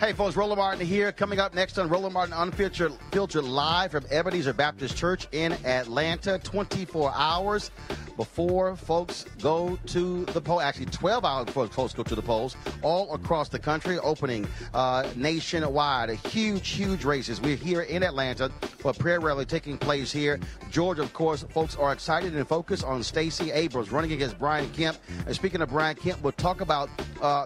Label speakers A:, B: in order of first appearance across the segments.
A: Hey, folks, Roland Martin here. Coming up next on Roland Martin Unfiltered live from Ebenezer Baptist Church in Atlanta, 24 hours before folks go to the poll. Actually, 12 hours before folks go to the polls all across the country, opening nationwide. Huge races. We're here in Atlanta for a prayer rally taking place here. Georgia, of course, folks are excited and focused on Stacey Abrams running against Brian Kemp. And speaking of Brian Kemp, we'll talk about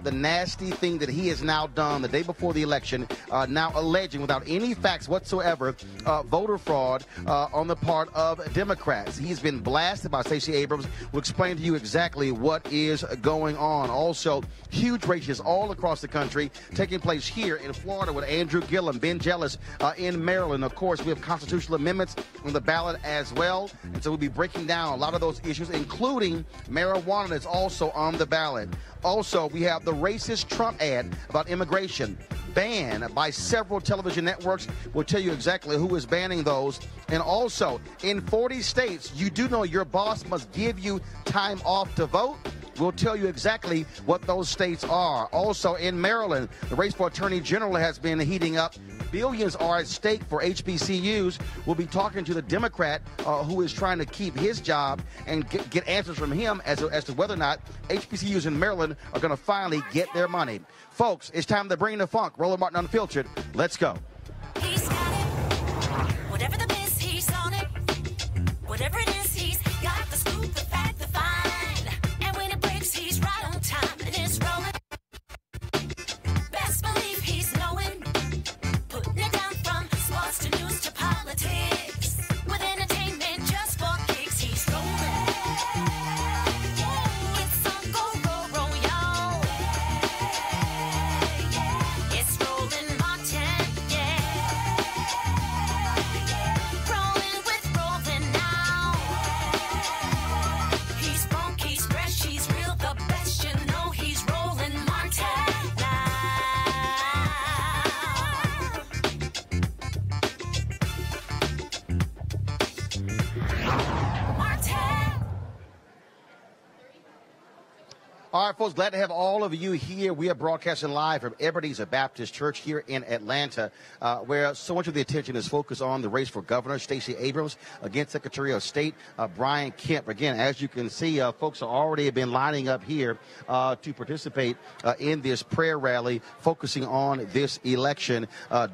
A: the nasty thing that he has now done the day before the election, now alleging without any facts whatsoever voter fraud on the part of Democrats. He's been blasted by Stacey Abrams. We'll explain to you exactly what is going on. Also, huge races all across the country taking place here in Florida with Andrew Gillum, Ben Jealous in Maryland. Of course, we have constitutional amendments on the ballot as well. And so we'll be breaking down a lot of those issues, including marijuana that's also on the ballot. Also, we have the racist Trump ad about immigration banned by several television networks. We'll tell you exactly who is banning those. And also, in 40 states, you do know your boss must give you time off to vote. We'll tell you exactly what those states are. Also, in Maryland, the race for Attorney General has been heating up. Billions are at stake for HBCUs. We'll be talking to the Democrat who is trying to keep his job and get answers from him as to whether or not HBCUs in Maryland are going to finally get their money. Folks, it's time to bring the funk. Roland Martin Unfiltered. Let's go.
B: He's got it. Whatever the miss, he's on it. Whatever it is, he's got the scoop, the fact, the find. And when it breaks, he's right on time. And it's rolling. Best believe he's knowing. Putting it down from sports to news to politics. With entertainment just for kicks, he's rolling. It's on go, y'all. It's Roland Martin, rolling with Roland now. He's funky, he's fresh, he's real, the best, you know he's Roland Martin now. Martin.
A: All right, folks, glad to have all of you here. We are broadcasting live from Ebenezer Baptist Church here in Atlanta, where so much of the attention is focused on the race for governor, Stacey Abrams, against Secretary of State Brian Kemp. Again, as you can see, folks are already been lining up here to participate in this prayer rally focusing on this election.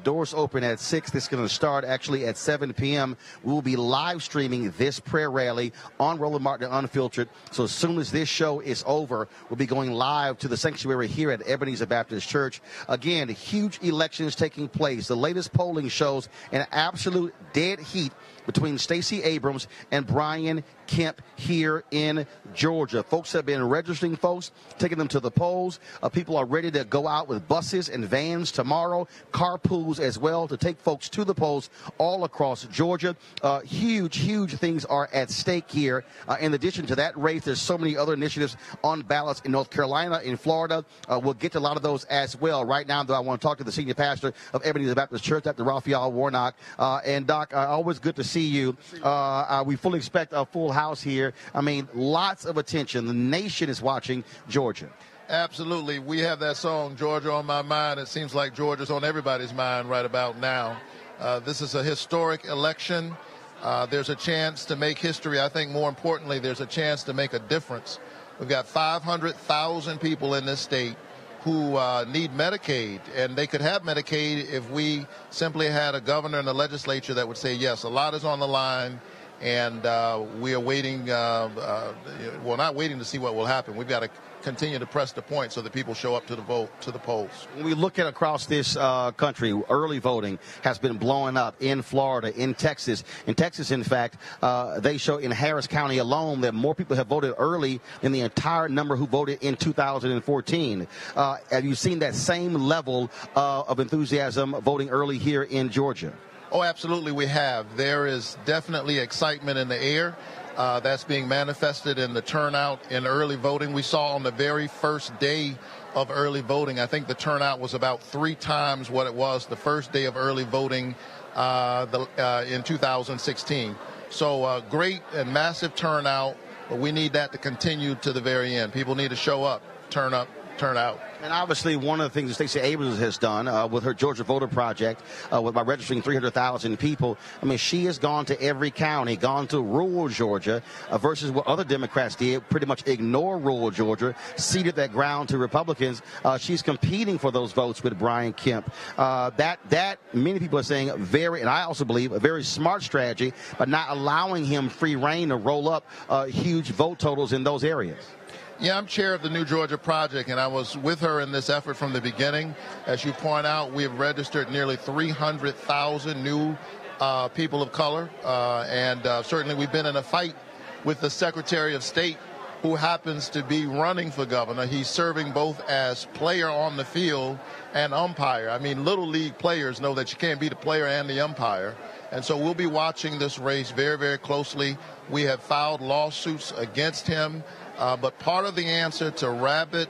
A: Doors open at 6. This is going to start actually at 7 p.m. We will be live streaming this prayer rally on Roland Martin Unfiltered. So as soon as this show is over, we'll be going live to the sanctuary here at Ebenezer Baptist Church. Again, huge elections taking place. The latest polling shows an absolute dead heat between Stacey Abrams and Brian Kemp here in Georgia. Folks have been registering folks, taking them to the polls. People are ready to go out with buses and vans tomorrow, carpools as well, to take folks to the polls all across Georgia. Huge things are at stake here. In addition to that race, there's so many other initiatives on ballots in North Carolina, in Florida. We'll get to a lot of those as well. Right now, though, I want to talk to the senior pastor of Ebenezer Baptist Church, Dr. Raphael Warnock. And, Doc, always good to see you. We fully expect a full house here. I mean, lots of attention. The nation is watching Georgia.
C: Absolutely. We have that song, Georgia on My Mind. It seems like Georgia's on everybody's mind right about now. This is a historic election. There's a chance to make history. I think more importantly, there's a chance to make a difference. We've got 500,000 people in this state who need Medicaid, and they could have Medicaid if we simply had a governor and a legislature that would say, yes, a lot is on the line, and we are waiting, well, not waiting to see what will happen. We've got to continue to press the point so that people show up to the polls.
A: When we look at across this country, early voting has been blowing up in Florida, in Texas. In Texas, in fact, they show in Harris County alone that more people have voted early than the entire number who voted in 2014. Have you seen that same level of enthusiasm voting early here in Georgia?
C: Oh, absolutely we have. There is definitely excitement in the air. That's being manifested in the turnout in early voting. We saw on the very first day of early voting, I think the turnout was about 3 times what it was the first day of early voting in 2016. So great and massive turnout, but we need that to continue to the very end. People need to show up, turn out.
A: And obviously, one of the things that Stacey Abrams has done with her Georgia Voter Project, by registering 300,000 people, I mean, she has gone to every county, gone to rural Georgia, versus what other Democrats did, pretty much ignore rural Georgia, ceded that ground to Republicans. She's competing for those votes with Brian Kemp. That many people are saying very, and I also believe, a very smart strategy, but not allowing him free reign to roll up huge vote totals in those areas.
C: Yeah, I'm chair of the New Georgia Project, and I was with her in this effort from the beginning. As you point out, we have registered nearly 300,000 new people of color, and certainly we've been in a fight with the Secretary of State, who happens to be running for governor. He's serving both as player on the field and umpire. I mean, Little League players know that you can't be the player and the umpire. And so we'll be watching this race very, very closely. We have filed lawsuits against him. But part of the answer to rabid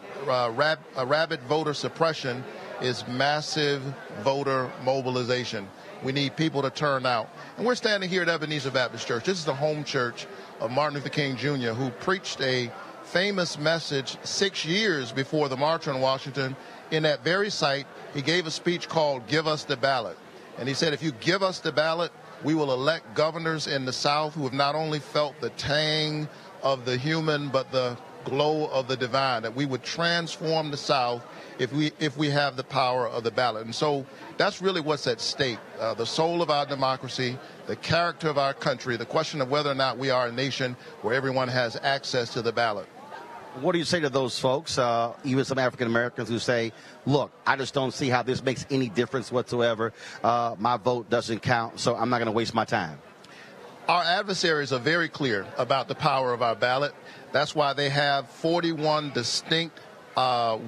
C: voter suppression is massive voter mobilization. We need people to turn out. And we're standing here at Ebenezer Baptist Church. This is the home church of Martin Luther King Jr., who preached a famous message 6 years before the March on Washington. In that very site, he gave a speech called "Give Us the Ballot." And he said, if you give us the ballot, we will elect governors in the South who have not only felt the tang of the human, but the glow of the divine, that we would transform the South if we have the power of the ballot. And so that's really what's at stake, the soul of our democracy, the character of our country, the question of whether or not we are a nation where everyone has access to the ballot.
A: What do you say to those folks, even some African Americans, who say, look, I just don't see how this makes any difference whatsoever. My vote doesn't count, so I'm not going to waste my time.
C: Our adversaries are very clear about the power of our ballot. That's why they have 41 distinct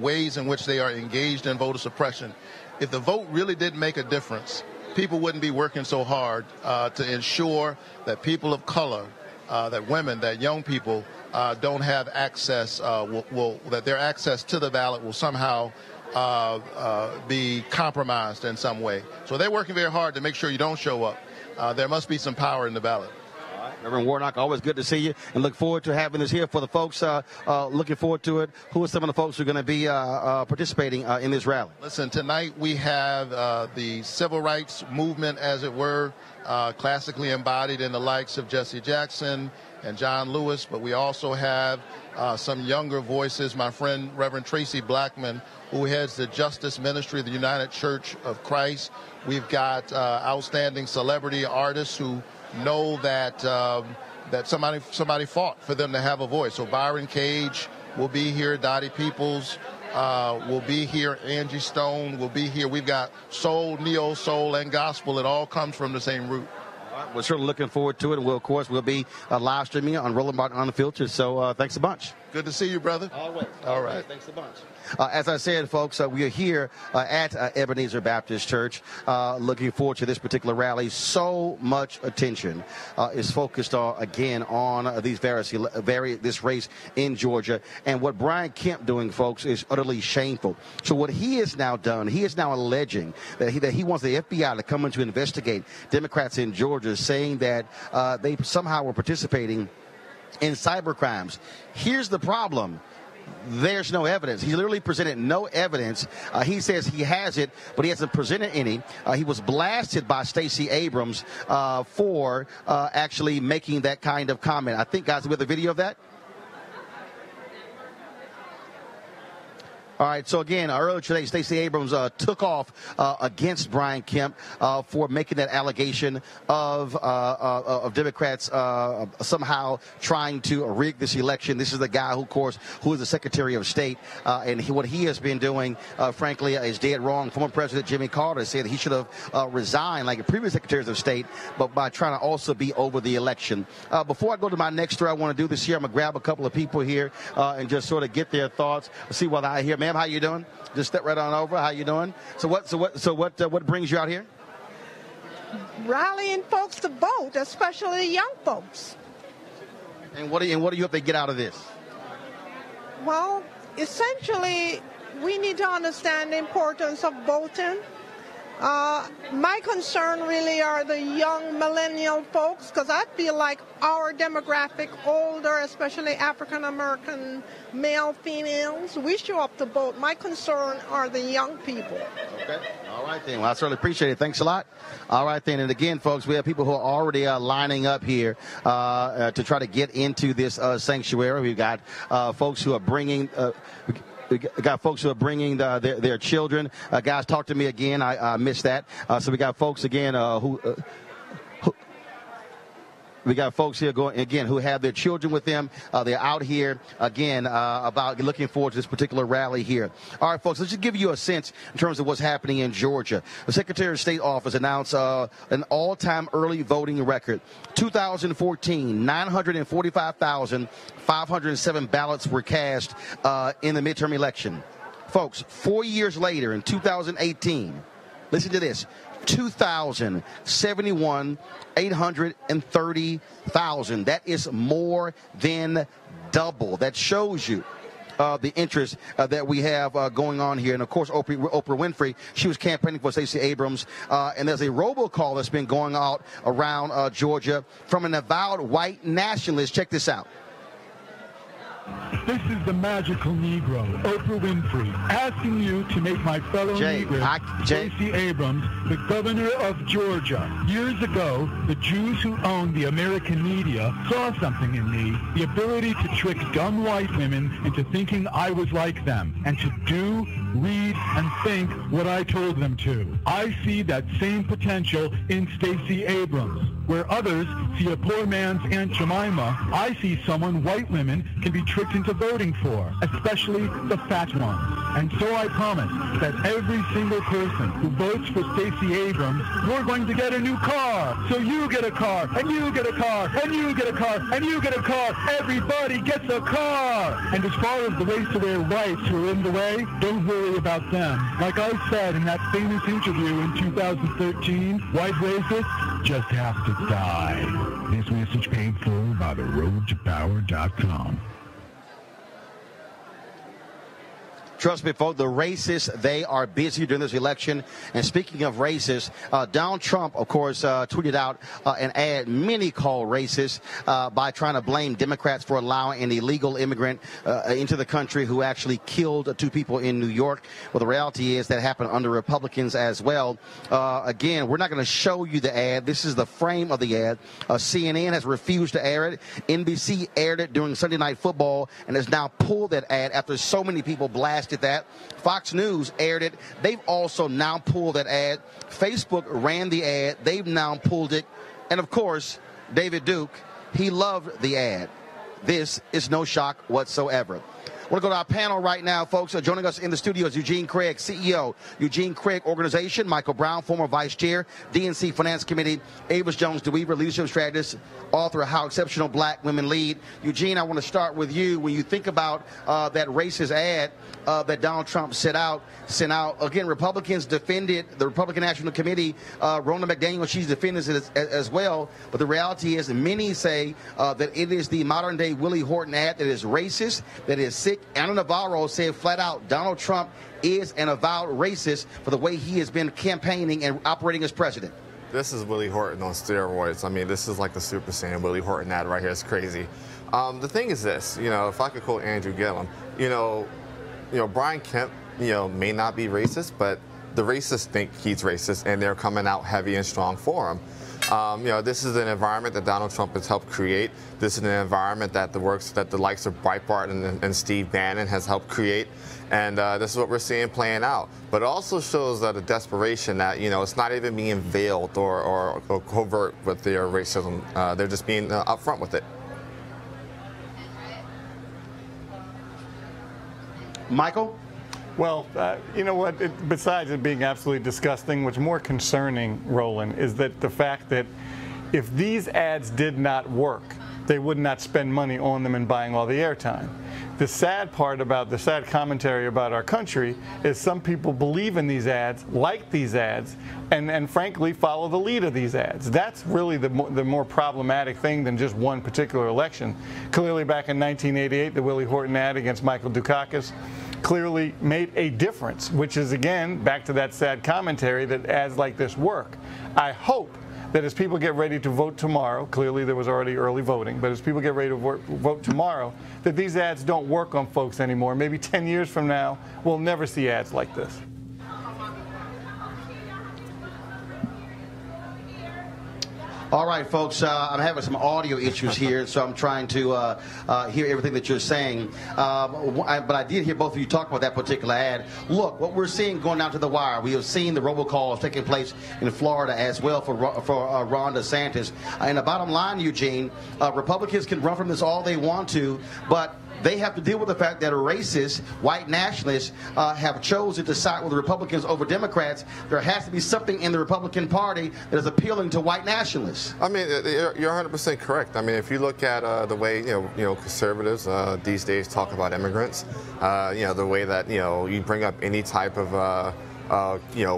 C: ways in which they are engaged in voter suppression. If the vote really did make a difference, people wouldn't be working so hard to ensure that people of color, that women, that young people don't have access, that their access to the ballot will somehow be compromised in some way. So they're working very hard to make sure you don't show up. There must be some power in the ballot.
A: All right. Reverend Warnock, always good to see you, and look forward to having this here. For the folks looking forward to it, who are some of the folks who are going to be participating in this rally?
C: Listen, tonight we have the civil rights movement, as it were, classically embodied in the likes of Jesse Jackson and John Lewis, but we also have some younger voices. My friend Reverend Tracy Blackman, who heads the Justice Ministry of the United Church of Christ. We've got outstanding celebrity artists who know that that somebody fought for them to have a voice. So Byron Cage will be here, Dottie Peoples will be here, Angie Stone will be here. We've got soul, neo-soul, and gospel. It all comes from the same root.
A: We're certainly looking forward to it, and we'll be live streaming on Roland Unfiltered. So thanks a bunch.
C: Good to see you, brother.
A: Always.
C: All right.
A: Thanks a bunch. As I said, folks, we are here at Ebenezer Baptist Church, looking forward to this particular rally. So much attention is focused again on this race in Georgia, and what Brian Kemp doing, folks, is utterly shameful. So what he has now done, he is now alleging that he wants the FBI to come in to investigate Democrats in Georgia, saying that they somehow were participating in cyber crimes. Here's the problem. There's no evidence. He literally presented no evidence. He says he has it, but he hasn't presented any. He was blasted by Stacey Abrams for actually making that kind of comment. I think, guys, we have the video of that. All right, so again, earlier today, Stacey Abrams took off against Brian Kemp for making that allegation of Democrats somehow trying to rig this election. This is the guy who is the Secretary of State, and what he has been doing, frankly, is dead wrong. Former President Jimmy Carter said he should have resigned like the previous Secretaries of State, but by trying to also be over the election. Before I go to my next story, I want to do this here. I'm going to grab a couple of people here and just sort of get their thoughts, see what I hear. Ma'am, how you doing? Just step right on over. How you doing? So what brings you out here?
D: Rallying folks to vote, especially young folks.
A: And what do you hope they get out of this?
D: Well, essentially, we need to understand the importance of voting. My concern really are the young millennial folks, because I feel like our demographic, older, especially African American male, females, we show up to vote. My concern are the young people.
A: Okay. All right, then. Well, I certainly appreciate it. Thanks a lot. All right, then. And again, folks, we have people who are already lining up here to try to get into this sanctuary. We've got folks who are bringing we got folks who are bringing their children. Guys, talk to me again. I missed that. So we got folks again we got folks here going again who have their children with them. They're out here again about looking forward to this particular rally here. All right, folks, let's just give you a sense in terms of what's happening in Georgia. The Secretary of State office announced an all-time early voting record. 2014, 945,507 ballots were cast in the midterm election. Folks, 4 years later in 2018, listen to this. 830,000. That is more than double. That shows you the interest that we have going on here. And, of course, Oprah Winfrey, she was campaigning for Stacey Abrams. And there's a robocall that's been going out around Georgia from an avowed white nationalist. Check this out.
E: This is the magical Negro, Oprah Winfrey, asking you to make my fellow Negro, Stacey Abrams, the governor of Georgia. Years ago, the Jews who owned the American media saw something in me, the ability to trick dumb white women into thinking I was like them, and to do, read, and think what I told them to. I see that same potential in Stacey Abrams. Where others see a poor man's Aunt Jemima, I see someone white women can be tricked into voting for, especially the fat ones. And so I promise that every single person who votes for Stacey Abrams, we're going to get a new car. So you get a car, and you get a car, and you get a car, and you get a car. Everybody gets a car. And as far as the race-aware whites who are in the way, don't worry about them. Like I said in that famous interview in 2013, white racists just have to die. This message paid for by theroadtopower.com.
A: Trust me, folks, the racists, they are busy during this election. And speaking of racists, Donald Trump, of course, tweeted out an ad many call racist by trying to blame Democrats for allowing an illegal immigrant into the country who actually killed 2 people in New York. Well, the reality is that happened under Republicans as well. Again, we're not going to show you the ad. This is the frame of the ad. CNN has refused to air it. NBC aired it during Sunday Night Football and has now pulled that ad after so many people blasted that. Fox News aired it. They've also now pulled that ad. Facebook ran the ad. They've now pulled it. And, of course, David Duke, he loved the ad. This is no shock whatsoever. I want to go to our panel right now, folks. Joining us in the studio is Eugene Craig, CEO, Eugene Craig Organization, Michael Brown, former vice chair, DNC Finance Committee, Avis Jones DeWeaver, leadership strategist, author of How Exceptional Black Women Lead. Eugene, I want to start with you. When you think about that racist ad that Donald Trump sent out, again, Republicans defended, the Republican National Committee, Roland McDaniel, she's defended it as well. But the reality is many say that it is the modern-day Willie Horton ad that is racist, that is sick. Anna Navarro said flat out, Donald Trump is an avowed racist for the way he has been campaigning and operating as president.
F: This is Willie Horton on steroids. I mean, this is like the Super Saiyan Willie Horton ad right here. It's crazy. The thing is this, if I could quote Andrew Gillum, Brian Kemp, may not be racist, but the racists think he's racist, and they're coming out heavy and strong for him. This is an environment that Donald Trump has helped create. This is an environment that the likes of Breitbart and Steve Bannon has helped create. And this is what we're seeing playing out. But it also shows that a desperation that, it's not even being veiled or covert with their racism. They're just being upfront with it.
A: Michael?
G: Well, you know what? Besides it being absolutely disgusting, what's more concerning, Roland, is that the fact that if these ads did not work, they would not spend money on them and buying all the airtime. The sad part about the sad commentary about our country is some people believe in these ads, like these ads, and frankly follow the lead of these ads. That's really the more problematic thing than just one particular election. Clearly back in 1988, the Willie Horton ad against Michael Dukakis clearly made a difference, which is, again, back to that sad commentary that ads like this work. I hope that as people get ready to vote tomorrow, clearly there was already early voting, but as people get ready to vote tomorrow, that these ads don't work on folks anymore. Maybe 10 years from now, we'll never see ads like this.
A: All right, folks, I'm having some audio issues here, so I'm trying to hear everything that you're saying. But I did hear both of you talk about that particular ad. Look, what we're seeing going down to the wire, we have seen the robocalls taking place in Florida as well for Ron DeSantis. And the bottom line, Eugene, Republicans can run from this all they want to, but they have to deal with the fact that racist, white nationalists have chosen to side with the Republicans over Democrats. There has to be something in the Republican Party that is appealing to white nationalists.
F: I mean, you're 100% correct. I mean, if you look at the way conservatives these days talk about immigrants, the way that you bring up any type of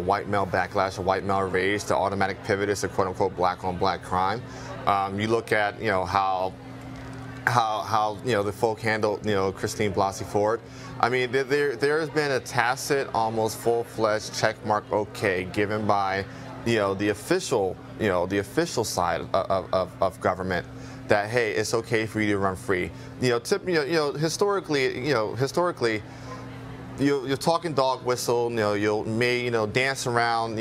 F: white male backlash or white male rage, the automatic pivot is to quote unquote black on black crime. You look at how the folk handled Christine Blasey Ford. I mean, there has been a tacit, almost full-fledged checkmark okay given by the official side of government that, hey, it's okay for you to run free. Historically, you're talking dog whistle. You may dance around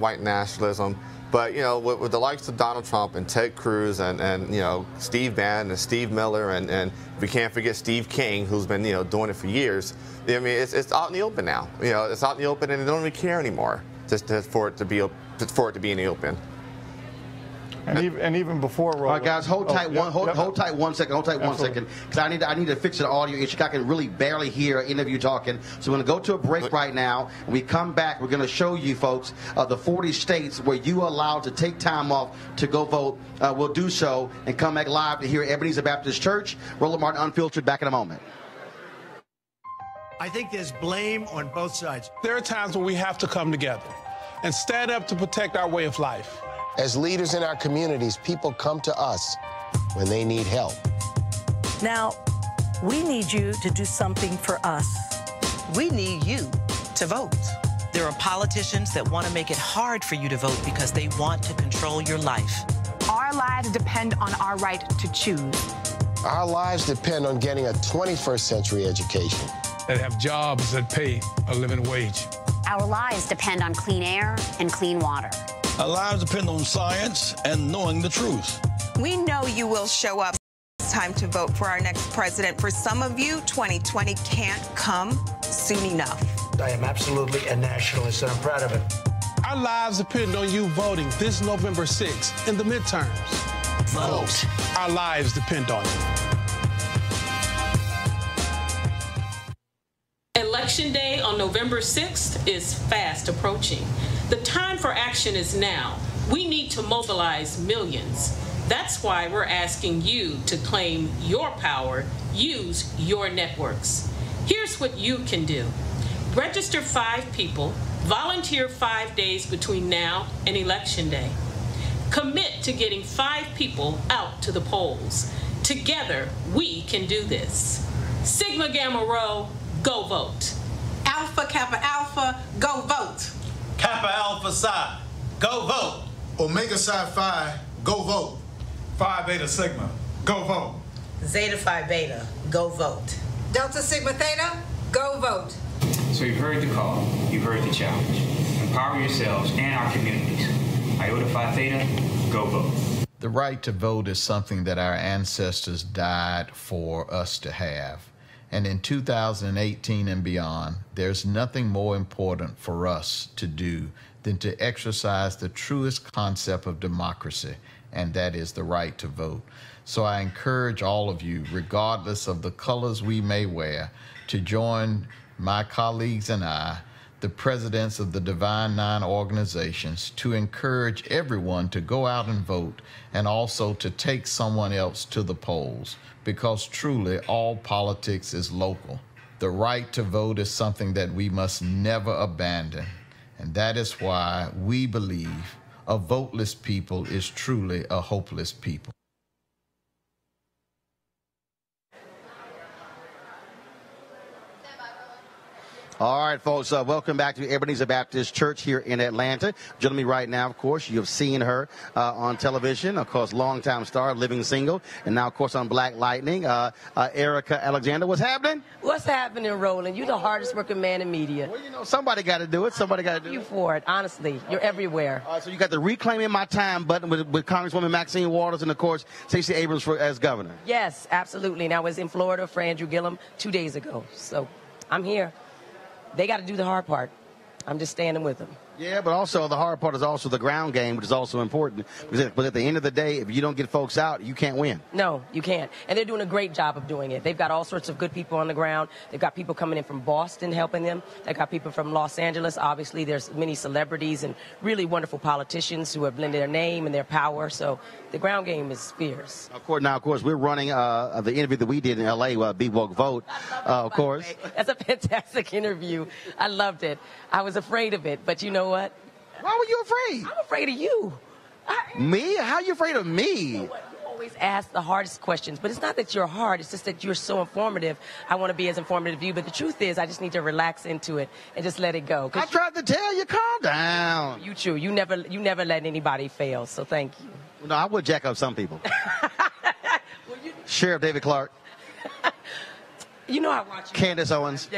F: white nationalism. But with the likes of Donald Trump and Ted Cruz and Steve Bannon and Steve Miller and we can't forget Steve King, who's been doing it for years. I mean, it's out in the open now. It's out in the open, and they don't even care anymore just for it to be in the open.
G: And even before Roland.
A: All right, guys, hold tight one second, because I need to fix an audio issue. I can really barely hear any of you talking. So we're going to go to a break right now. When we come back, we're going to show you folks the 40 states where you are allowed to take time off to go vote. We'll do so and come back live to hear Ebenezer Baptist Church. Roland Martin Unfiltered, back in a moment.
H: I think there's blame on both sides.
I: There are times when we have to come together and stand up to protect our way of life.
J: As leaders in our communities, people come to us when they need help.
K: Now, we need you to do something for us.
L: We need you to vote. There are politicians that want to make it hard for you to vote because they want to control your life.
M: Our lives depend on our right to choose.
J: Our lives depend on getting a 21st century education.
I: That have jobs that pay a living wage.
N: Our lives depend on clean air and clean water.
O: Our lives depend on science and knowing the truth.
P: We know you will show up. It's time to vote for our next president. For some of you, 2020 can't come soon enough.
H: I am absolutely a nationalist, and I'm proud of it.
I: Our lives depend on you voting this November 6th in the midterms.
O: Vote.
I: Our lives depend on it.
Q: Election Day on November 6th is fast approaching. The time for action is now. We need to mobilize millions. That's why we're asking you to claim your power, use your networks. Here's what you can do. Register 5 people, volunteer 5 days between now and Election Day. Commit to getting 5 people out to the polls. Together, we can do this. Sigma Gamma Rho, go vote.
R: Alpha Kappa Alpha, go vote.
S: Kappa Alpha Psi, go vote.
T: Omega Psi Phi, go vote.
S: Phi Beta Sigma, go vote.
L: Zeta Phi Beta, go vote.
R: Delta Sigma Theta, go vote.
U: So you've heard the call, you've heard the challenge. Empower yourselves and our communities. Iota Phi Theta, go vote.
V: The right to vote is something that our ancestors died for us to have. And in 2018 and beyond, there's nothing more important for us to do than to exercise the truest concept of democracy, and that is the right to vote. So I encourage all of you, regardless of the colors we may wear, to join my colleagues and I, the presidents of the Divine Nine organizations, to encourage everyone to go out and vote, and also to take someone else to the polls, because truly all politics is local. The right to vote is something that we must never abandon, and that is why we believe a voteless people is truly a hopeless people.
A: All right, folks, welcome back to Ebenezer Baptist Church here in Atlanta. Joining me right now, of course, you have seen her on television, of course, longtime star, living single, and now, of course, on Black Lightning. Erica Alexander, what's happening?
B: What's happening, Roland? You're the hardest working man in media.
A: Well, you know, somebody got to do it. Somebody got to do it.
B: You for it, honestly. You're everywhere.
A: All right, so you got the Reclaiming My Time button with Congresswoman Maxine Waters and, of course, Stacey Abrams as governor.
B: Yes, absolutely. And I was in Florida for Andrew Gillum 2 days ago, so I'm here. They got to do the hard part. I'm just standing with them.
A: Yeah, but also the hard part is also the ground game, which is also important. But at the end of the day, if you don't get folks out, you can't win.
B: No, you can't. And they're doing a great job of doing it. They've got all sorts of good people on the ground. They've got people coming in from Boston helping them. They've got people from Los Angeles. Obviously, there's many celebrities and really wonderful politicians who have blended their name and their power. So the ground game is fierce.
A: Of course, we're running the interview that we did in L.A., Be Woke Vote, of course.
B: That's a fantastic interview. I loved it. I was afraid of it, but you know what?
A: Why were you afraid?
B: I'm afraid of you.
A: Me? How are you afraid of me?
B: You know what? You always ask the hardest questions, but it's not that you're hard. It's just that you're so informative. I want to be as informative as you, but the truth is I just need to relax into it and just let it go.
A: I tried to tell you, calm down.
B: You true. You never let anybody fail, so thank you.
A: No, I would jack up some people. Sheriff David Clark.
B: You know I watch you.
A: Candace Owens.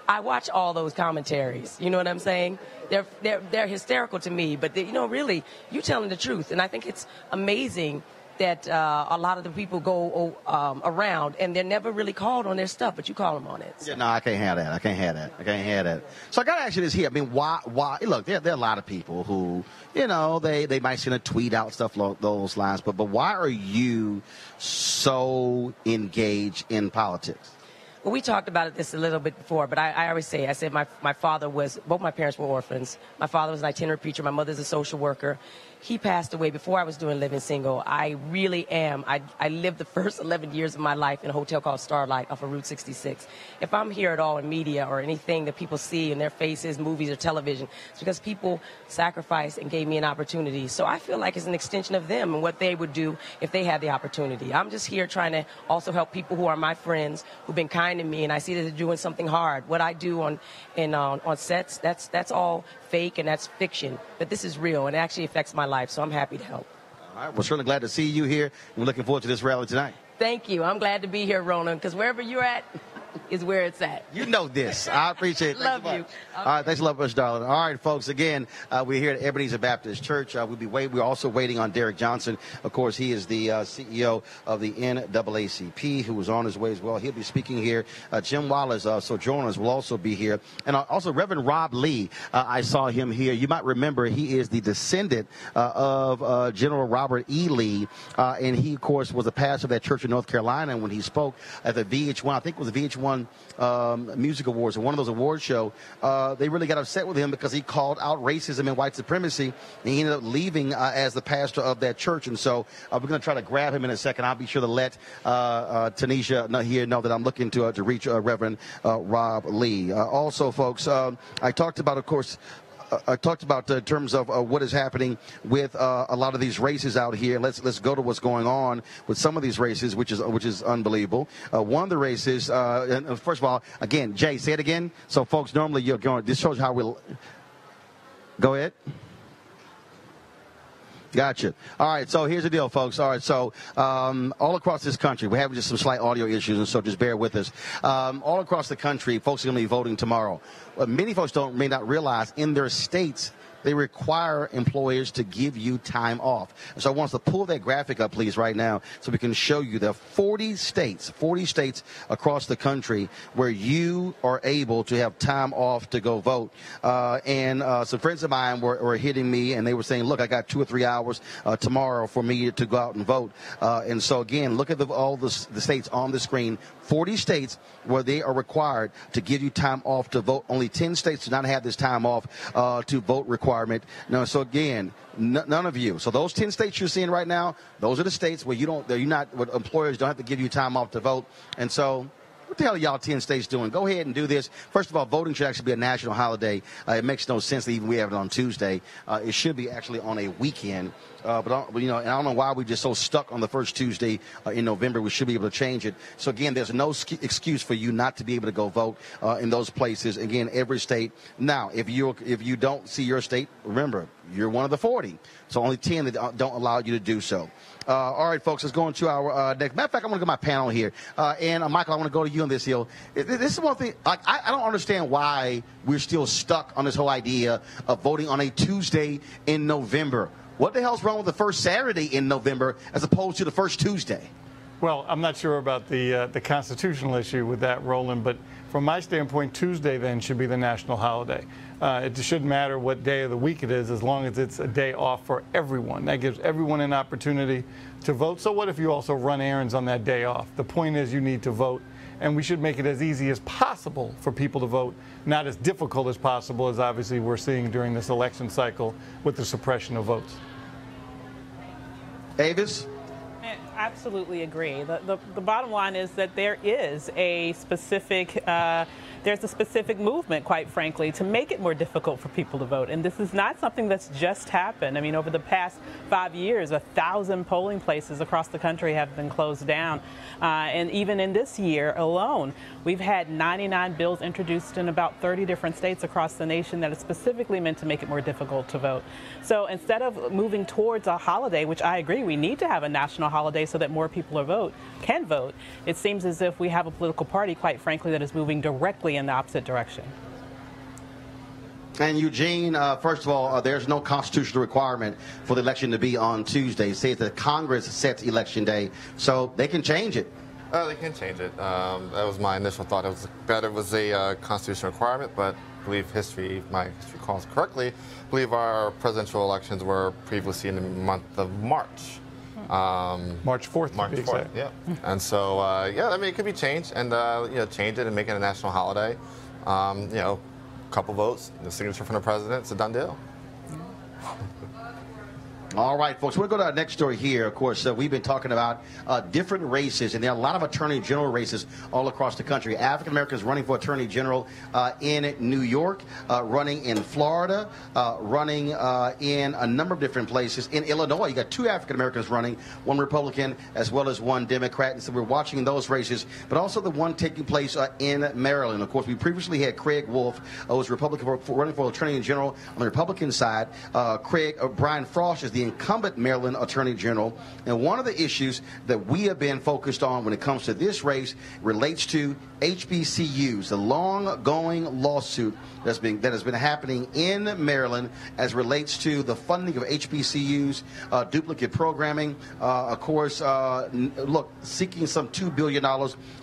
B: I watch all those commentaries. You know what I'm saying? They're hysterical to me, but really, you're telling the truth. And I think it's amazing that a lot of the people go around and they're never really called on their stuff, but you call them on it. So.
A: Yeah, no, I can't have that. So I got to ask you this here. I mean, why? Look, there are a lot of people who, they might send a tweet out, stuff along those lines, but why are you so engaged in politics?
B: Well, we talked about this a little bit before, but I always say, my father both my parents were orphans. My father was an itinerant preacher. My mother's a social worker. He passed away before I was doing Living Single. I really am. I lived the first 11 years of my life in a hotel called Starlight off of Route 66. If I'm here at all in media or anything that people see in their faces, movies or television, it's because people sacrificed and gave me an opportunity. So I feel like it's an extension of them and what they would do if they had the opportunity. I'm just here trying to also help people who are my friends, who've been kind to me, and I see that they're doing something hard. What I do on sets, that's all fake and that's fiction, but this is real and it actually affects my life, so I'm happy to help.
A: All right, we're certainly glad to see you here. We're looking forward to this rally tonight.
B: Thank you. I'm glad to be here, Roland, because wherever you're at is where it's at.
A: You know this. I appreciate it.
B: Love you.
A: Okay. All right, thanks a lot, darling. All right, folks, again, we're here at Ebenezer Baptist Church. We're also waiting on Derek Johnson. Of course, he is the CEO of the NAACP, who was on his way as well. He'll be speaking here. Jim Wallace, sojourners, will also be here. And also Reverend Rob Lee, I saw him here. You might remember he is the descendant of General Robert E. Lee, and he, of course, was a pastor of that church in North Carolina. And when he spoke at the VH1, I think it was the VH1 Music Awards, or one of those award shows, they really got upset with him because he called out racism and white supremacy, and he ended up leaving as the pastor of that church. And so we're going to try to grab him in a second. I'll be sure to let Tanisha know that I'm looking to reach Reverend Rob Lee. Also, folks, I talked about, of course, in terms of what is happening with a lot of these races out here. Let's go to what's going on with some of these races, which is unbelievable. One of the races, and first of all, again, Jay, say it again. So, folks, normally you're going. This shows how we'll. Go ahead. Gotcha. All right, so here's the deal, folks. All right, so all across this country, we're having just some slight audio issues, and so just bear with us. All across the country, folks are going to be voting tomorrow. Many folks may not realize in their states, they require employers to give you time off. So I want us to pull that graphic up, please, right now, so we can show you there are 40 states across the country where you are able to have time off to go vote. And some friends of mine were hitting me, and they were saying, look, I got 2 or 3 hours tomorrow for me to go out and vote. And so, again, look at all the states on the screen. 40 states where they are required to give you time off to vote. Only 10 states do not have this time off to vote requirement. No, so again, none of you. So those 10 states you're seeing right now, those are the states where where employers don't have to give you time off to vote. And so, what the hell are y'all 10 states doing? Go ahead and do this. First of all, voting should actually be a national holiday. It makes no sense that even we have it on Tuesday. It should be actually on a weekend. But you know, and I don't know why we're just so stuck on the first Tuesday in November. We should be able to change it. So again, there's no excuse for you not to be able to go vote in those places. Again, every state. Now, if you don't see your state, remember you're one of the 40. So only 10 that don't allow you to do so. All right, folks, let's go into our next. Matter of fact, I'm going to go to my panel here. And Michael, I want to go to you on this here. This is one thing. Like, I don't understand why we're still stuck on this whole idea of voting on a Tuesday in November. What the hell's wrong with the first Saturday in November as opposed to the first Tuesday?
G: Well, I'm not sure about the constitutional issue with that, Roland, but from my standpoint, Tuesday then should be the national holiday. It shouldn't matter what day of the week it is, as long as it's a day off for everyone. That gives everyone an opportunity to vote. So what if you also run errands on that day off? The point is you need to vote, and we should make it as easy as possible for people to vote, not as difficult as possible, as obviously we're seeing during this election cycle with the suppression of votes.
A: Avis?
C: Absolutely agree. The bottom line is that there is a specific there's a specific movement, quite frankly, to make it more difficult for people to vote. And this is not something that's just happened. I mean, over the past 5 years, 1,000 polling places across the country have been closed down. And even in this year alone, we've had 99 bills introduced in about 30 different states across the nation that are specifically meant to make it more difficult to vote. So instead of moving towards a holiday, which I agree, we need to have a national holiday so that more people can vote, it seems as if we have a political party, quite frankly, that is moving directly in the opposite direction.
A: And Eugene, first of all, there's no constitutional requirement for the election to be on Tuesday. It says that Congress sets election day, so they can change it.
F: They can change it. That was my initial thought. It was a constitutional requirement, but I believe history, if my history calls correctly, I believe our presidential elections were previously in the month of March.
G: March 4th.
F: March 4th, yeah. And so, yeah, I mean, it could be changed and, you know, change it and make it a national holiday. You know, a couple votes, the signature from the president, it's a done deal.
A: All right, folks, we'll go to our next story here. Of course, we've been talking about different races, and there are a lot of attorney general races all across the country. African Americans running for attorney general in New York, running in Florida, running in a number of different places. In Illinois, you got 2 African Americans running, 1 Republican as well as 1 Democrat. And so we're watching those races, but also the one taking place in Maryland. Of course, we previously had Craig Wolf, who was Republican running for attorney general on the Republican side. Brian Frost is the incumbent Maryland Attorney General. And one of the issues that we have been focused on when it comes to this race relates to HBCUs, the long-going lawsuit that has been happening in Maryland as relates to the funding of HBCUs, duplicate programming, of course, look, seeking some $2 billion.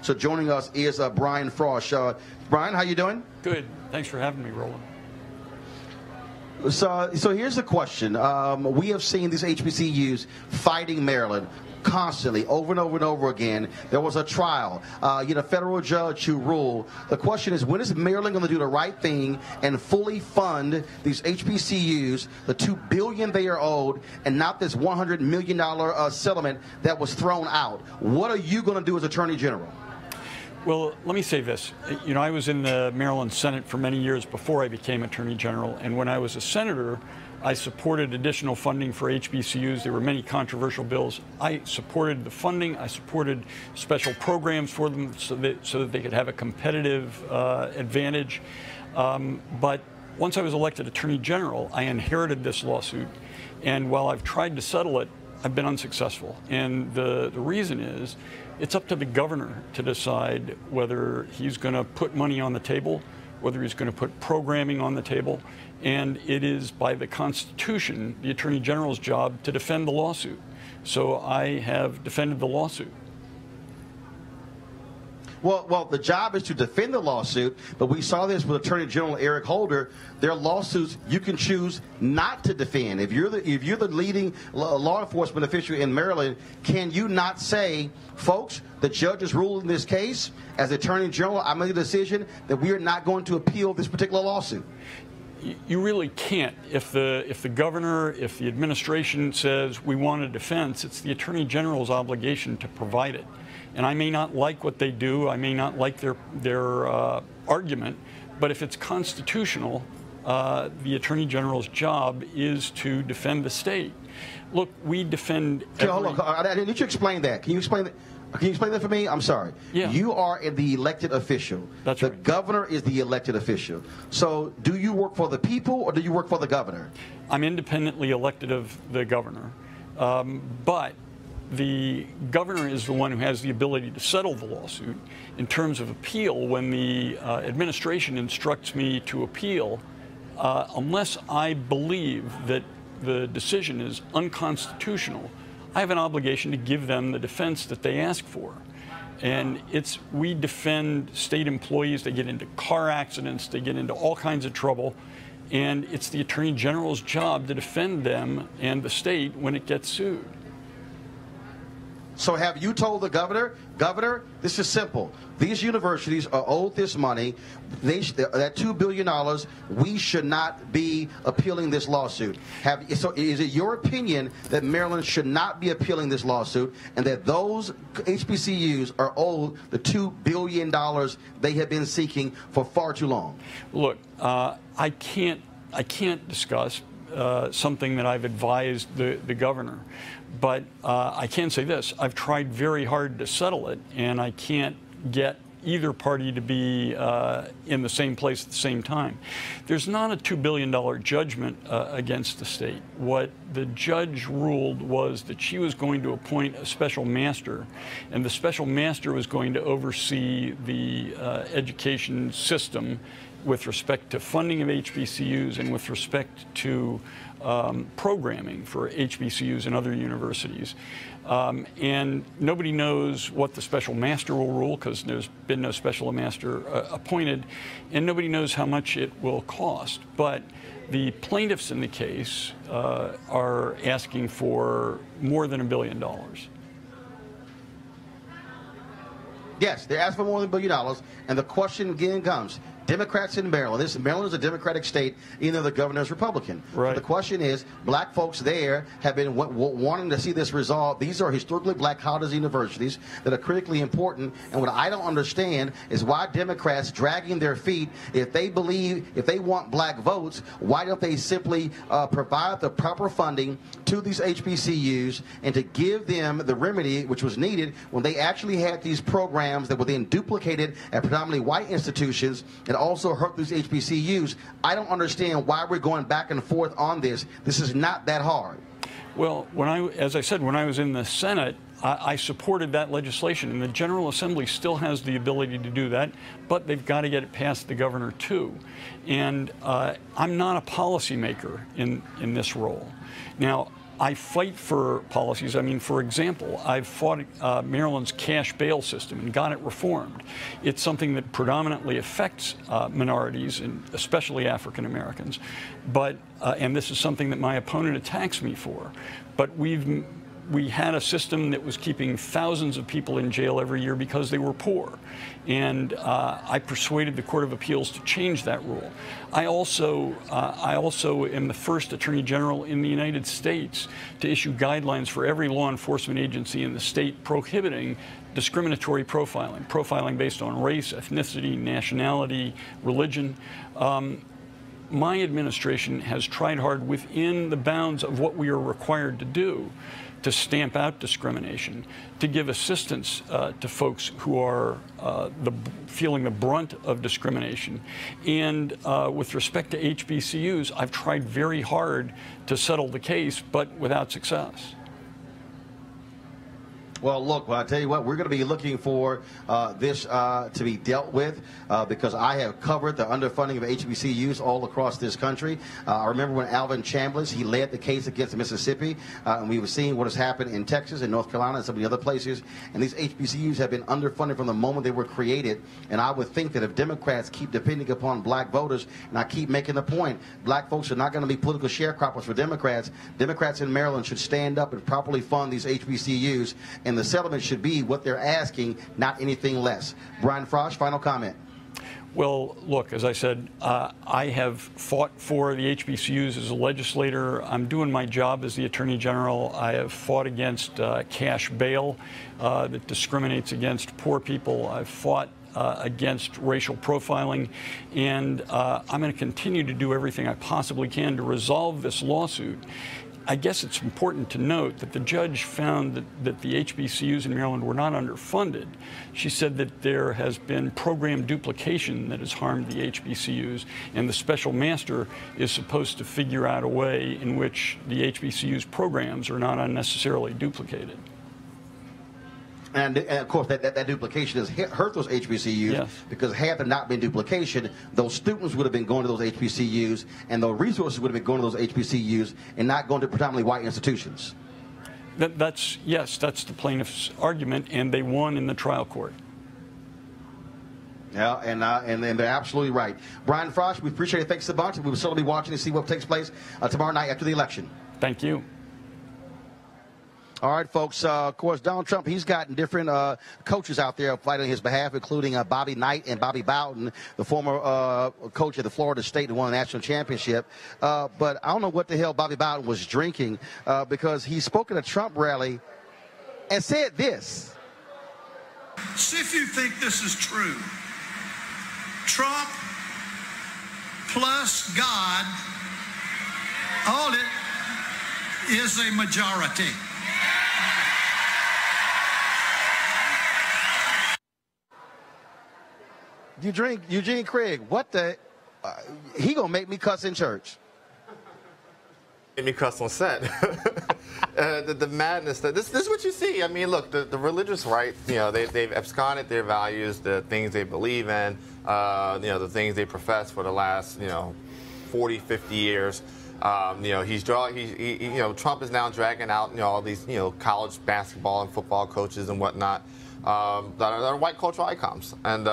A: So joining us is Brian Frost. Brian, how you doing?
D: Good. Thanks for having me, Roland.
A: So here's the question. We have seen these HBCUs fighting Maryland constantly, over and over and over again. There was a trial, federal judge who ruled. The question is, when is Maryland going to do the right thing and fully fund these HBCUs, the $2 billion they are owed, and not this $100 million settlement that was thrown out? What are you going to do as Attorney General?
D: Well, let me say this. You know, I was in the Maryland Senate for many years before I became Attorney General, and when I was a senator, I supported additional funding for HBCUs. There were many controversial bills. I supported the funding. I supported special programs for them so that they could have a competitive advantage. But once I was elected Attorney General, I inherited this lawsuit, and while I've tried to settle it, I've been unsuccessful. And the reason is, it's up to the governor to decide whether he's going to put money on the table, whether he's going to put programming on the table, and it is by the Constitution the Attorney General's job to defend the lawsuit. So I have defended the lawsuit.
A: Well, the job is to defend the lawsuit, but we saw this with Attorney General Eric Holder. There are lawsuits you can choose not to defend. If you're the leading law enforcement official in Maryland, can you not say, folks, the judge has ruled in this case. As Attorney General, I made a decision that we are not going to appeal this particular lawsuit?
D: You really can't. If the governor, if the administration says we want a defense, it's the Attorney General's obligation to provide it. And I may not like what they do, I may not like their argument, but if it's constitutional, the Attorney General's job is to defend the state. Look, we defend.
A: Okay, hold on. I need you to explain that. Can you explain that? Can you explain that for me? I'm sorry.
D: Yeah.
A: You are the elected official.
D: That's
A: the
D: right.
A: governor is the elected official. So do you work for the people or do you work for the governor?
D: I'm independently elected of the governor. But the governor is the one who has the ability to settle the lawsuit. In terms of appeal, when the administration instructs me to appeal, unless I believe that the decision is unconstitutional, I have an obligation to give them the defense that they ask for. And we defend state employees. They get into car accidents. They get into all kinds of trouble. And it's the Attorney General's job to defend them and the state when it gets sued.
A: So have you told the governor, this is simple. These universities are owed this money. That $2 billion, we should not be appealing this lawsuit. So is it your opinion that Maryland should not be appealing this lawsuit and that those HBCUs are owed the $2 billion they have been seeking for far too long?
D: Look, I can't discuss something that I've advised the governor. But I can say this, I've tried very hard to settle it, and I can't get either party to be in the same place at the same time. There's not a $2 billion judgment against the state. What the judge ruled was that she was going to appoint a special master, and the special master was going to oversee the education system with respect to funding of HBCUs and with respect to programming for HBCUs and other universities. And nobody knows what the special master will rule because there's been no special master appointed, and nobody knows how much it will cost. But the plaintiffs in the case are asking for more than $1 billion.
A: Yes, they're asking for more than $1 billion, and the question again comes, Democrats in Maryland. Maryland is a Democratic state, even though the governor is Republican.
D: Right.
A: So the question is, black folks there have been wanting to see this resolved. These are historically black colleges, universities that are critically important. And what I don't understand is why Democrats dragging their feet. If they want black votes, why don't they simply provide the proper funding to these HBCUs and to give them the remedy which was needed when they actually had these programs that were then duplicated at predominantly white institutions and also hurt these HBCUs. I don't understand why we're going back and forth on this. This is not that hard.
D: Well, as I said, when I was in the Senate, I supported that legislation, and the General Assembly still has the ability to do that, but they've got to get it past the governor too. And I'm not a policymaker in this role. Now, I fight for policies. I mean, for example, I've fought Maryland's cash bail system and got it reformed. It's something that predominantly affects minorities, and especially African Americans. But and this is something that my opponent attacks me for. But we had a system that was keeping thousands of people in jail every year because they were poor. And I persuaded the Court of Appeals to change that rule. I also am the first Attorney General in the United States to issue guidelines for every law enforcement agency in the state prohibiting discriminatory profiling based on race, ethnicity, nationality, religion. My administration has tried hard within the bounds of what we are required to do to stamp out discrimination, to give assistance to folks who are feeling the brunt of discrimination. And with respect to HBCUs, I've tried very hard to settle the case, but without success.
A: Well, look, I tell you what, we're going to be looking for this to be dealt with because I have covered the underfunding of HBCUs all across this country. I remember when Alvin Chambliss, he led the case against Mississippi, and we were seeing what has happened in Texas and North Carolina and some of the other places. And these HBCUs have been underfunded from the moment they were created. And I would think that if Democrats keep depending upon black voters, and I keep making the point, black folks are not going to be political sharecroppers for Democrats. Democrats in Maryland should stand up and properly fund these HBCUs. And the settlement should be what they're asking, not anything less. Brian Frosch, final comment.
D: Well, look, as I said, I have fought for the HBCUs as a legislator. I'm doing my job as the Attorney General. I have fought against cash bail that discriminates against poor people. I've fought against racial profiling, and I'm going to continue to do everything I possibly can to resolve this lawsuit. I guess it's important to note that the judge found that the HBCUs in Maryland were not underfunded. She said that there has been program duplication that has harmed the HBCUs, and the special master is supposed to figure out a way in which the HBCUs programs are not unnecessarily duplicated.
A: And of course, that duplication has hurt those HBCUs, yes, because had there not been duplication, those students would have been going to those HBCUs, and the resources would have been going to those HBCUs and not going to predominantly white institutions.
D: Yes, that's the plaintiff's argument, and they won in the trial court.
A: Yeah, and they're absolutely right. Brian Frost, we appreciate it. Thanks a bunch. We will certainly be watching to see what takes place tomorrow night after the election.
D: Thank you.
A: All right, folks. Of course, Donald Trump, he's gotten different coaches out there fighting on his behalf, including Bobby Knight and Bobby Bowden, the former coach of the Florida State who won the national championship. But I don't know what the hell Bobby Bowden was drinking because he spoke at a Trump rally and said this.
E: See if you think this is true. Trump plus God, all it is a majority.
A: You drink Eugene Craig. What the? He gonna make me cuss in church.
F: Make me cuss on set. The madness that this is what you see. I mean, look, the religious right. You know, they've absconded their values, the things they believe in. You know, the things they profess for the last 40, 50 years. You know, Trump is now dragging out all these college basketball and football coaches and whatnot. That are white cultural icons, and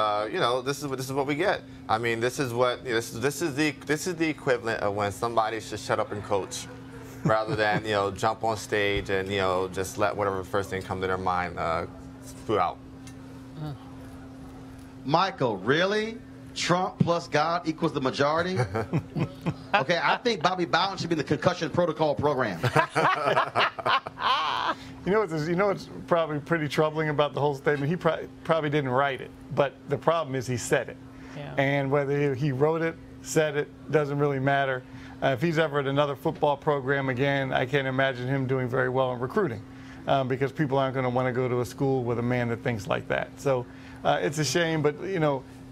F: this is what we get. I mean, this is the equivalent of when somebody should shut up and coach, rather than jump on stage and just let whatever first thing come to their mind spew out.
A: Michael, really? Trump plus God equals the majority? Okay, I think Bobby Bowden should be in the concussion protocol program.
G: You know what's probably pretty troubling about the whole statement? He probably didn't write it, but the problem is he said it. Yeah. And whether he wrote it, said it, doesn't really matter. If he's ever at another football program again, I can't imagine him doing very well in recruiting because people aren't going to want to go to a school with a man that thinks like that. So it's a shame, but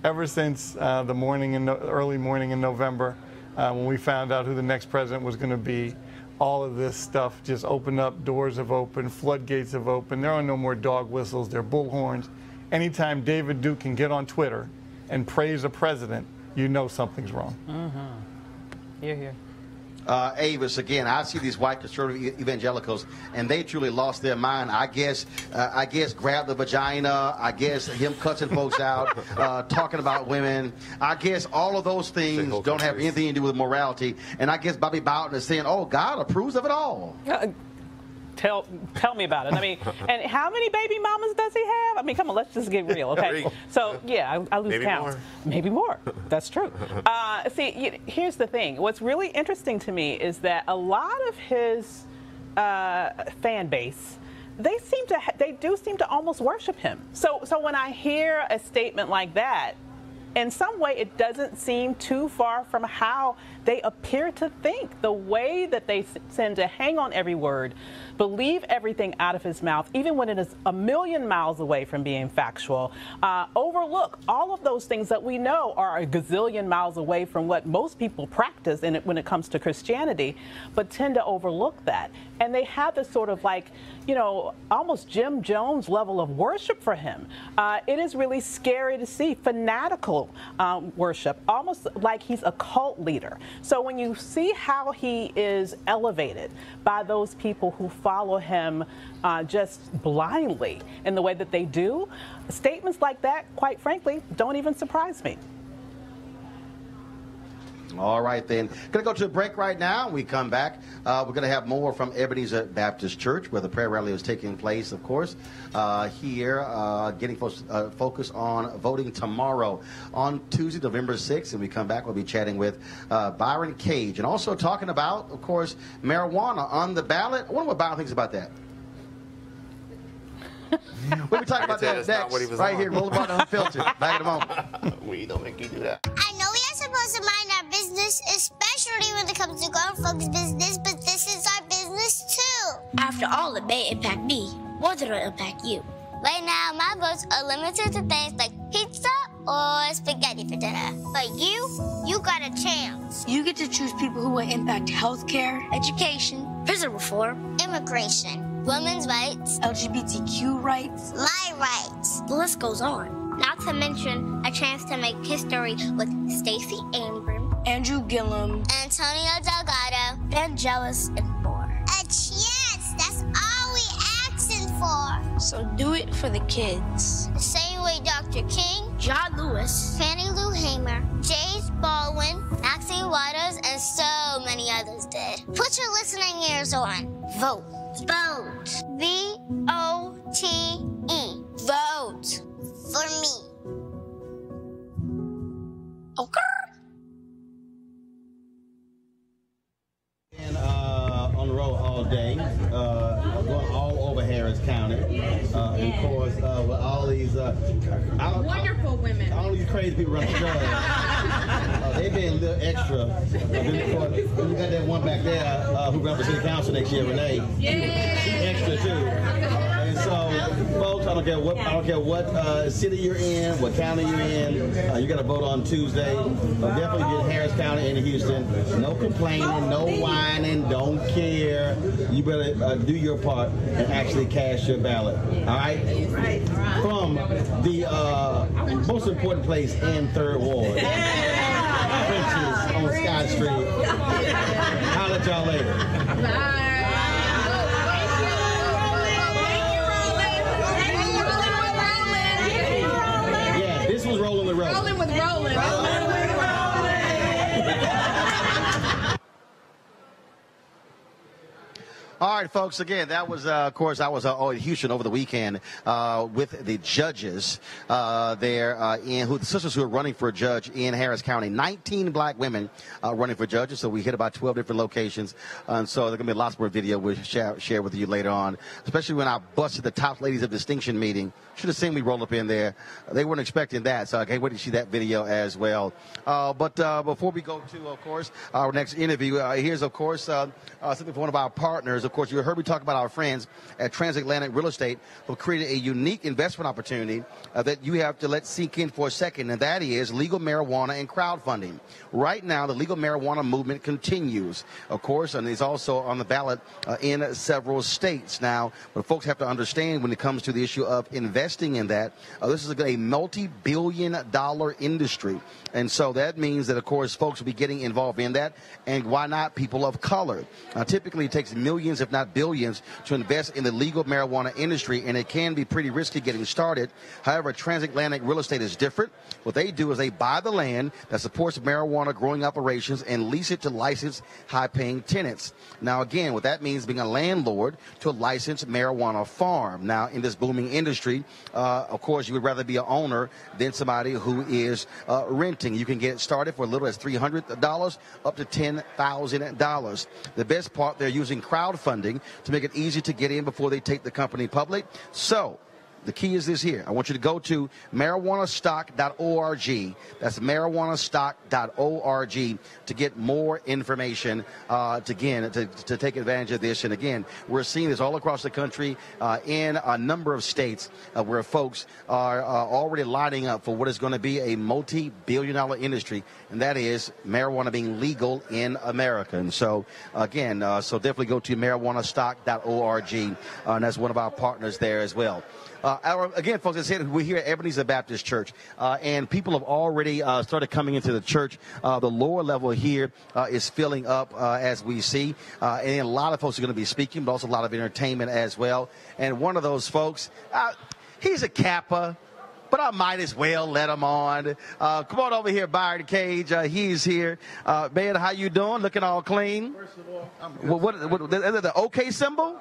G: ever since the early morning in November, when we found out who the next president was going to be, all of this stuff just opened up, doors have opened, floodgates have opened. There are no more dog whistles, they're bullhorns. Anytime David Duke can get on Twitter and praise a president, you know something's wrong.
C: Mm-hmm. Hear, hear.
A: Avis, again, I see these white conservative evangelicals, and they truly lost their mind. I guess grab the vagina. I guess him cussing folks out, talking about women. I guess all of those things don't have anything to do with morality. And I guess Bobby Bowden is saying, "Oh, God approves of it all."
C: Tell me about it. I mean, and how many baby mamas does he have? I mean, come on, let's just get real, okay? So, yeah, I lose count. Maybe more. That's true. See, here's the thing. What's really interesting to me is that a lot of his fan base, they do seem to almost worship him. So when I hear a statement like that, in some way, it doesn't seem too far from how they appear to think. The way that they tend to hang on every word, believe everything out of his mouth, even when it is a million miles away from being factual, overlook all of those things that we know are a gazillion miles away from what most people practice when it comes to Christianity, but tend to overlook that. And they have this sort of almost Jim Jones level of worship for him. It is really scary to see fanatical worship, almost like he's a cult leader. So when you see how he is elevated by those people who follow him just blindly in the way that they do, statements like that, quite frankly, don't even surprise me.
A: All right, then. Going to go to a break right now. When we come back, we're going to have more from Ebenezer Baptist Church, where the prayer rally is taking place, of course, here, getting focus on voting tomorrow on Tuesday, November 6th. And we come back, we'll be chatting with Byron Cage and also talking about, of course, marijuana on the ballot. I wonder what Byron thinks about that. We'll be talking about that next, right here, Roland Martin Unfiltered. Back in a moment.
F: We don't make you do that.
K: I know we are supposed to mind our business, especially when it comes to grown folks' business, but this is our business. vote. After all, it may impact me more than it'll impact you. Right now, my votes are limited to things like pizza or spaghetti for dinner. But you got a chance. You get to choose people who will impact healthcare, education, prison reform, immigration, women's rights, LGBTQ rights, my rights. The list goes on. Not to mention a chance to make history with Stacey Abrams, Andrew Gillum, Antonio Delgado, Vangelis, and more. A chance! That's all we asking for. So do it for the kids. The same way Dr. King, John Lewis, Fannie Lou Hamer, James Baldwin, Maxine Waters, and so many others did. Put your listening ears on. Vote. Vote. V-O-T-E. Vote. For me. Okay.
A: And on the road all day, going all over Harris County. And of course, with all these
M: wonderful women.
A: All these crazy people running the drugs. They've been a little extra. You got that one back there who runs for city council next year, Renee.
M: Yeah.
A: She's extra too. And so, folks, I don't care what city you're in, what county you're in. You got to vote on Tuesday. Definitely get Harris County and Houston. No complaining, no whining, don't care. You better do your part and actually cast your ballot. All right? From the most important place in 3rd Ward, French's on Scott Street. I'll let y'all later.
M: Bye.
A: This was Rolling with Roland.
M: Rolling with Roland.
A: All right, folks. Again, that was, of course, I was in Houston over the weekend with the judges there the sisters who are running for a judge in Harris County. 19 black women running for judges. So we hit about 12 different locations. And so there's going to be lots more video we'll share with you later on, especially when I busted the Top Ladies of Distinction meeting. Should have seen me roll up in there. They weren't expecting that, so I can't wait to see that video as well. But before we go to, of course, our next interview, here's, of course, something from one of our partners. Of course, you heard me talk about our friends at Transatlantic Real Estate who created a unique investment opportunity that you have to let sink in for a second, and that is legal marijuana and crowdfunding. Right now, the legal marijuana movement continues, of course, and is also on the ballot in several states. Now, what folks have to understand when it comes to the issue of investing in that, this is a multi-billion-dollar industry. And so that means that, of course, folks will be getting involved in that. And why not people of color? Typically, it takes millions, if not billions, to invest in the legal marijuana industry, and it can be pretty risky getting started. However, Transatlantic Real Estate is different. What they do is they buy the land that supports marijuana growing operations and lease it to licensed, high-paying tenants. Now, again, what that means being a landlord to a licensed marijuana farm. Now, in this booming industry, of course, you would rather be an owner than somebody who is renting. You can get started for as little as $300 up to $10,000. The best part, they're using crowdfunding to make it easy to get in before they take the company public. So the key is this here. I want you to go to marijuanastock.org. That's marijuanastock.org to get more information to take advantage of this. And again, we're seeing this all across the country in a number of states where folks are already lining up for what is going to be a multi-billion-dollar industry, and that is marijuana being legal in America. And so, again, so definitely go to marijuanastock.org, and that's one of our partners there as well. Again, folks, as I said, we're here at Ebenezer Baptist Church, and people have already started coming into the church. The lower level here is filling up as we see, and a lot of folks are going to be speaking, but also a lot of entertainment as well. And one of those folks, he's a Kappa, but I might as well let him on. Come on over here, Byron Cage. He's here. Man, how you doing? Looking all clean.
W: First of all, I'm
A: good. What is it, the OK symbol?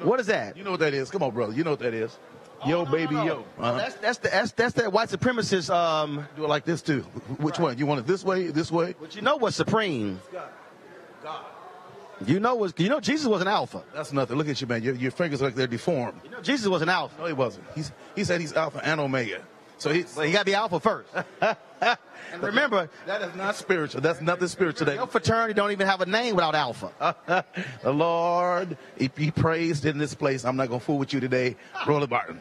A: What is that?
W: You know what that is. Come on, brother. You know what that is. Yo, baby, yo.
A: That's that white supremacist.
W: Do it like this too. Which one? You want it this way? This way?
A: But you know what's supreme? God. You know Jesus was an alpha.
W: That's nothing. Look at you, man. Your fingers are like they're deformed.
A: You know Jesus was an alpha.
W: No, he wasn't. He said he's alpha and omega. So he
A: got to be alpha first. And remember,
W: that is not spiritual. That's nothing spiritual.
A: Your fraternity don't even have a name without alpha.
W: The Lord, if he praised in this place, I'm not going to fool with you today. Roland Martin.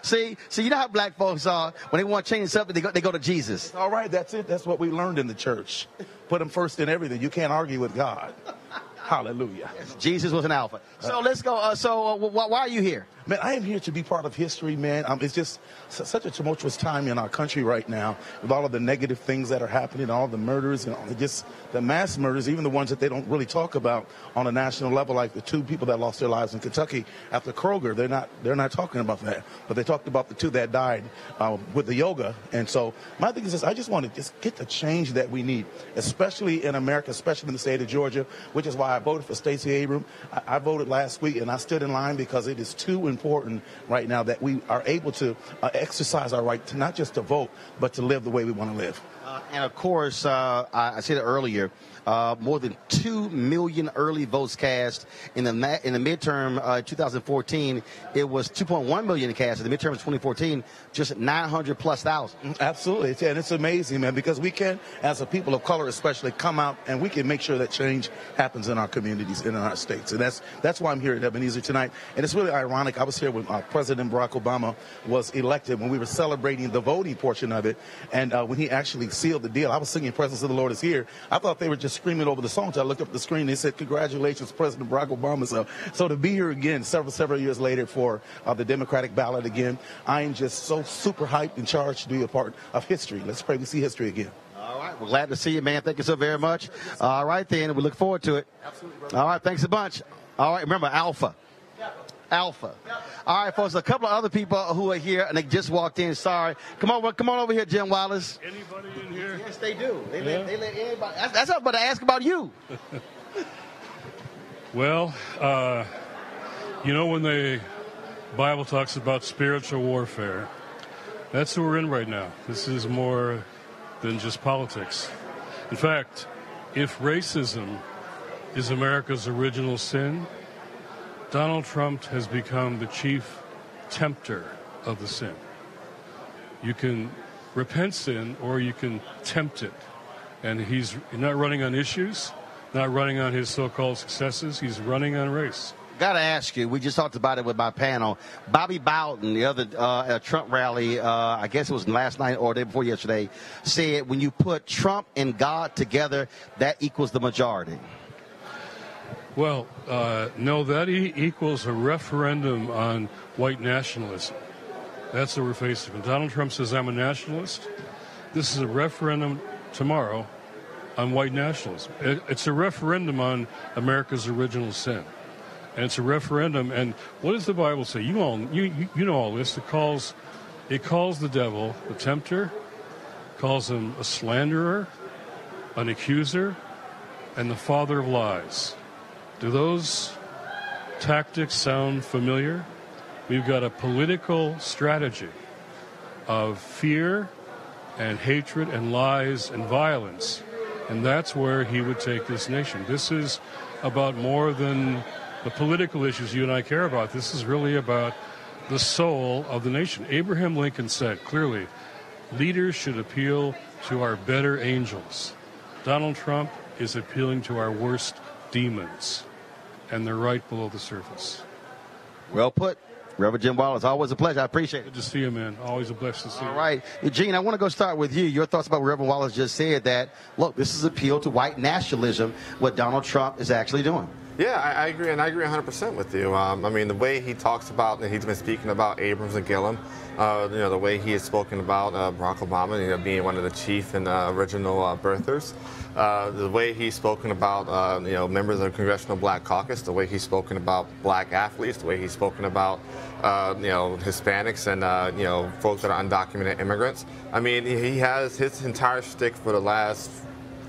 A: See, you know how black folks are. When they want to change something, they go to Jesus.
W: All right, that's it. That's what we learned in the church. Put him first in everything. You can't argue with God. Hallelujah.
A: Jesus was an alpha. So let's go. Why are you here?
W: Man, I am here to be part of history, man. It's just such a tumultuous time in our country right now with all of the negative things that are happening, all the murders and just the mass murders, even the ones that they don't really talk about on a national level, like the 2 people that lost their lives in Kentucky after Kroger. They're not talking about that, but they talked about the 2 that died with the yoga. And so my thing is this: I just want to just get the change that we need, especially in America, especially in the state of Georgia, which is why I voted for Stacey Abrams. I voted last week, and I stood in line because it is too important right now that we are able to exercise our right to not just to vote, but to live the way we want to live.
A: And of course, I said it earlier, more than 2 million early votes cast in the midterm 2014. It was 2.1 million cast in the midterm of 2014, just 900,000+.
W: Absolutely, and it's amazing, man, because we can, as a people of color especially, come out and we can make sure that change happens in our communities and in our states. And that's why I'm here at Ebenezer tonight. And it's really ironic. I was here when President Barack Obama was elected, when we were celebrating the voting portion of it, and when he actually sealed the deal. I was singing "Presence of the Lord is Here." I thought they were just screaming over the song. So I looked up at the screen and they said, "Congratulations, President Barack Obama." So to be here again several years later for the Democratic ballot again, I am just so super hyped and charged to be a part of history. Let's pray we see history again.
A: All right. We're glad to see you, man. Thank you so very much. All right, then. We look forward to it.
W: Absolutely, brother.
A: All right. Thanks a bunch. All right. Remember, alpha. Alpha. All right, folks. A couple of other people who are here, and they just walked in. Sorry. Come on over here, Jim Wallace.
J: Anybody in here?
A: Yes, they do. They let anybody. That's what I'm about to ask about you.
J: Well, when the Bible talks about spiritual warfare, that's what we're in right now. This is more than just politics. In fact, if racism is America's original sin, Donald Trump has become the chief tempter of the sin. You can repent sin or you can tempt it. And he's not running on issues, not running on his so-called successes. He's running on race.
A: Got to ask you, we just talked about it with my panel. Bobby Bowden, the other Trump rally, I guess it was last night or the day before yesterday, said when you put Trump and God together, that equals the majority.
J: Well, no, that equals a referendum on white nationalism. That's what we're facing. When Donald Trump says, "I'm a nationalist," this is a referendum tomorrow on white nationalism. It's a referendum on America's original sin. And it's a referendum. And what does the Bible say? You know all this. It calls the devil the tempter, calls him a slanderer, an accuser, and the father of lies. Do those tactics sound familiar? We've got a political strategy of fear and hatred and lies and violence, and that's where he would take this nation. This is about more than the political issues you and I care about. This is really about the soul of the nation. Abraham Lincoln said clearly, leaders should appeal to our better angels. Donald Trump is appealing to our worst demons, and they're right below the surface.
A: Well put. Reverend Jim Wallace, always a pleasure. I appreciate it.
J: Good to see you, man. Always a blessing to see you.
A: All right. Eugene, I want to go start with you. Your thoughts about what Reverend Wallace just said, that, look, this is appeal to white nationalism, what Donald Trump is actually doing.
F: Yeah, I agree, and I agree 100% with you. I mean, the way he talks about, and he's been speaking about Abrams and Gillum, the way he has spoken about Barack Obama, being one of the chief and original birthers, the way he's spoken about, members of the Congressional Black Caucus, the way he's spoken about black athletes, the way he's spoken about, Hispanics and, folks that are undocumented immigrants. I mean, he has his entire shtick for the last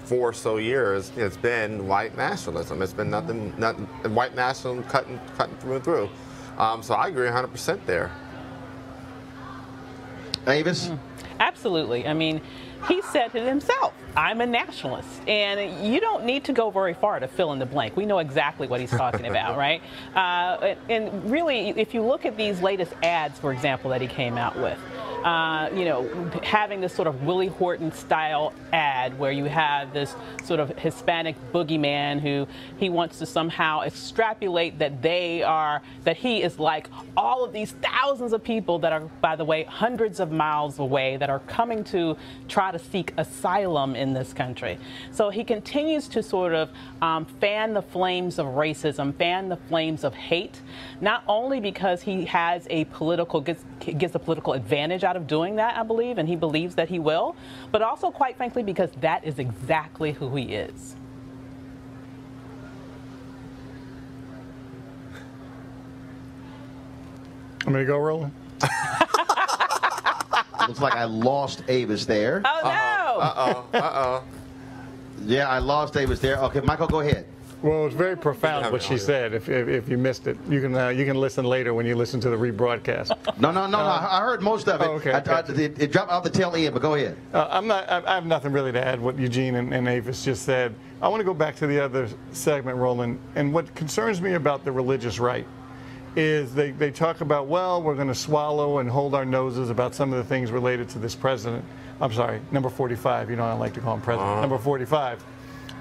F: 4 or so years. It's been white nationalism. It's been nothing white nationalism cutting through and through. So I agree 100% there.
A: Avis?
C: Absolutely. I mean, he said it himself. I'm a nationalist. And you don't need to go very far to fill in the blank. We know exactly what he's talking about, right? And really, if you look at these latest ads, for example, that he came out with, having this sort of Willie Horton style ad where you have this sort of Hispanic boogeyman who he wants to somehow extrapolate that he is like all of these thousands of people that are, by the way, hundreds of miles away that are coming to try to seek asylum in this country. So he continues to sort of fan the flames of racism, fan the flames of hate, not only because he has gets a political advantage out of doing that, I believe, and he believes that he will, but also, quite frankly, because that is exactly who he is.
G: I'm going to go, Roland.
A: Looks like I lost Avis there.
C: Oh, no!
F: Uh-oh.
A: Yeah, I lost Avis there. Okay, Michael, go ahead.
G: Well, it's very profound what she said. If you missed it, you can listen later when you listen to the rebroadcast.
A: No. I heard most of it.
G: Oh, okay.
A: It dropped out the tail end, but go ahead.
G: I have nothing really to add what Eugene and Avis just said. I want to go back to the other segment, Roland. And what concerns me about the religious right is they talk about, well, we're going to swallow and hold our noses about some of the things related to this president. I'm sorry, number 45. You know, I like to call him president. Number 45.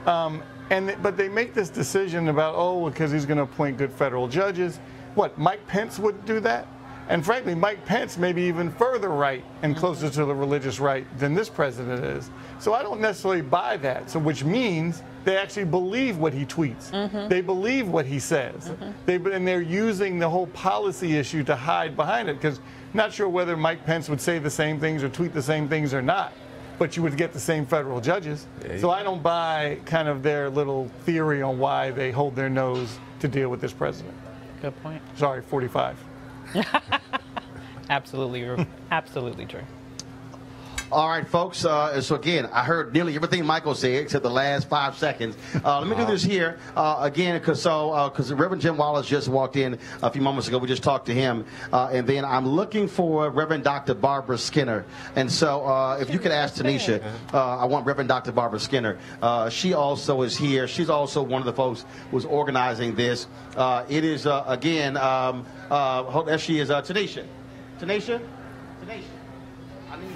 G: But they make this decision about, because he's going to appoint good federal judges. What, Mike Pence wouldn't do that? And frankly, Mike Pence may be even further right and closer to the religious right than this president is. So I don't necessarily buy that. So which means they actually believe what he tweets. Mm-hmm. They believe what he says. Mm-hmm. And they're using the whole policy issue to hide behind it, because not sure whether Mike Pence would say the same things or tweet the same things or not, but you would get the same federal judges. Yeah, so I don't buy kind of their little theory on why they hold their nose to deal with this president.
C: Good point.
G: Sorry, 45.
C: Absolutely true.
A: All right, folks. So again, I heard nearly everything Michael said except the last 5 seconds. Let me do this here again, because Reverend Jim Wallace just walked in a few moments ago. We just talked to him, and then I'm looking for Reverend Dr. Barbara Skinner. And so, if you could ask Tanisha, I want Reverend Dr. Barbara Skinner. She also is here. She's also one of the folks who's organizing this. It is again. There she is, Tanisha. Tanisha. I need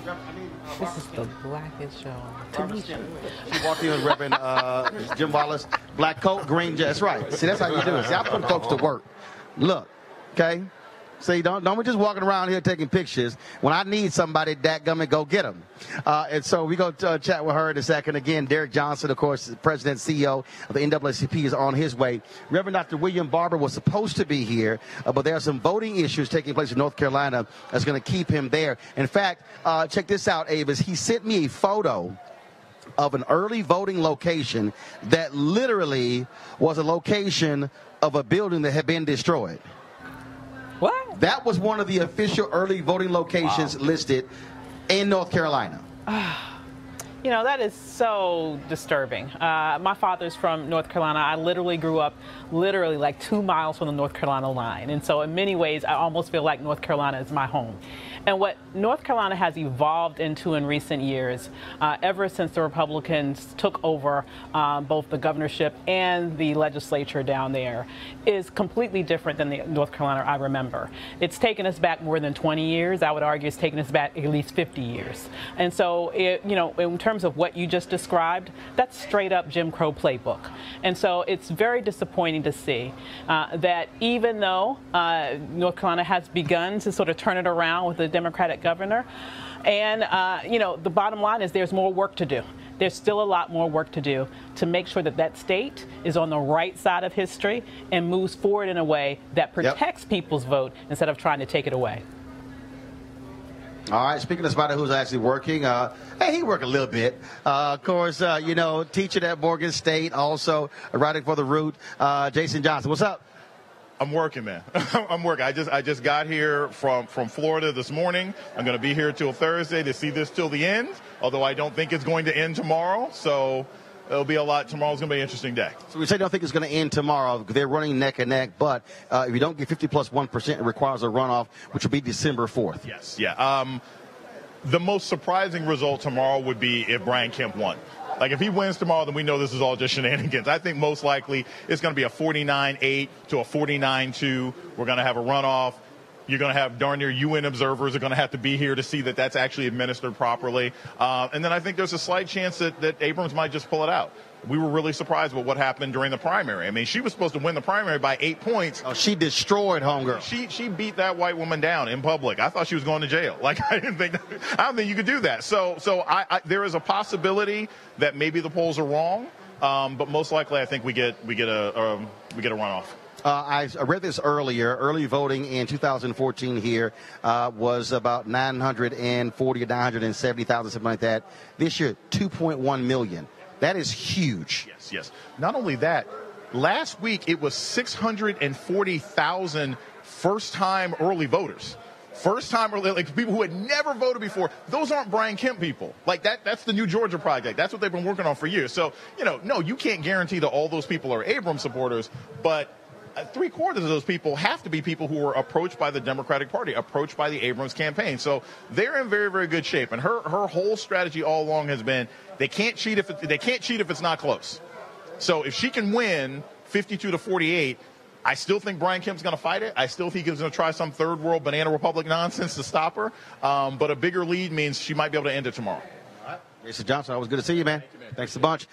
C: this is the blackest show.
A: She walked in with Reverend Jim Wallace, black coat, green jacket. That's right. See, that's how you do it. See, I put folks to work. Look, okay? See, don't be just walking around here taking pictures. When I need somebody, dadgummit, go get them. And so we're going to chat with her in a second. Again, Derek Johnson, of course, the president and CEO of the NAACP, is on his way. Reverend Dr. William Barber was supposed to be here, but there are some voting issues taking place in North Carolina that's going to keep him there. In fact, check this out, Avis. He sent me a photo of an early voting location that literally was a location of a building that had been destroyed.
C: What?
A: That was one of the official early voting locations listed in North Carolina.
C: You know, that is so disturbing. My father's from North Carolina. I literally grew up like 2 miles from the North Carolina line. And so in many ways, I almost feel like North Carolina is my home. And what North Carolina has evolved into in recent years, ever since the Republicans took over both the governorship and the legislature down there, is completely different than the North Carolina I remember. It's taken us back more than 20 years. I would argue it's taken us back at least 50 years. And so, in terms of what you just described, that's straight up Jim Crow playbook. And so it's very disappointing to see that even though North Carolina has begun to sort of turn it around with the Democratic governor, and the bottom line is there's more work to do. There's still a lot more work to do to make sure that that state is on the right side of history and moves forward in a way that protects people's vote instead of trying to take it away.
A: All right, speaking of somebody who's actually working, he worked a little bit. Of course, teaching at Morgan State, also writing for The Root. Jason Johnson, what's up?
H: I'm working, man. I'm working. I just got here from Florida this morning. I'm going to be here till Thursday to see this till the end, although I don't think it's going to end tomorrow. So it'll be a lot. Tomorrow's going to be an interesting day. So
A: we say don't think it's going to end tomorrow. They're running neck and neck, but if you don't get 50 plus 1%, it requires a runoff, which will be December 4th.
H: Yes, yeah. The most surprising result tomorrow would be if Brian Kemp won. Like, if he wins tomorrow, then we know this is all just shenanigans. I think most likely it's going to be a 49-8 to a 49-2. We're going to have a runoff. You're going to have darn near UN observers are going to have to be here to see that that's actually administered properly. And then I think there's a slight chance that Abrams might just pull it out. We were really surprised with what happened during the primary. I mean, she was supposed to win the primary by 8 points.
A: Oh, she destroyed homegirl.
H: She beat that white woman down in public. I thought she was going to jail. Like, I don't think you could do that. So there is a possibility that maybe the polls are wrong, but most likely I think we get a runoff.
A: I read this earlier. Early voting in 2014 here was about 940 or 970,000, something like that. This year, 2.1 million. That is huge.
H: Yes. Not only that, last week it was 640,000 first-time early voters. First-time early, like people who had never voted before. Those aren't Brian Kemp people. Like that's the New Georgia Project. That's what they've been working on for years. So, no, you can't guarantee that all those people are Abrams supporters, but 3/4 of those people have to be people who were approached by the Democratic Party, approached by the Abrams campaign. So they're in very, very good shape. And her whole strategy all along has been they can't cheat if it's not close. So if she can win 52-48, I still think Brian Kemp's going to fight it. I still think he's going to try some third world banana republic nonsense to stop her. But a bigger lead means she might be able to end it tomorrow.
A: Jason Johnson, always good to see you, man. Thanks a bunch.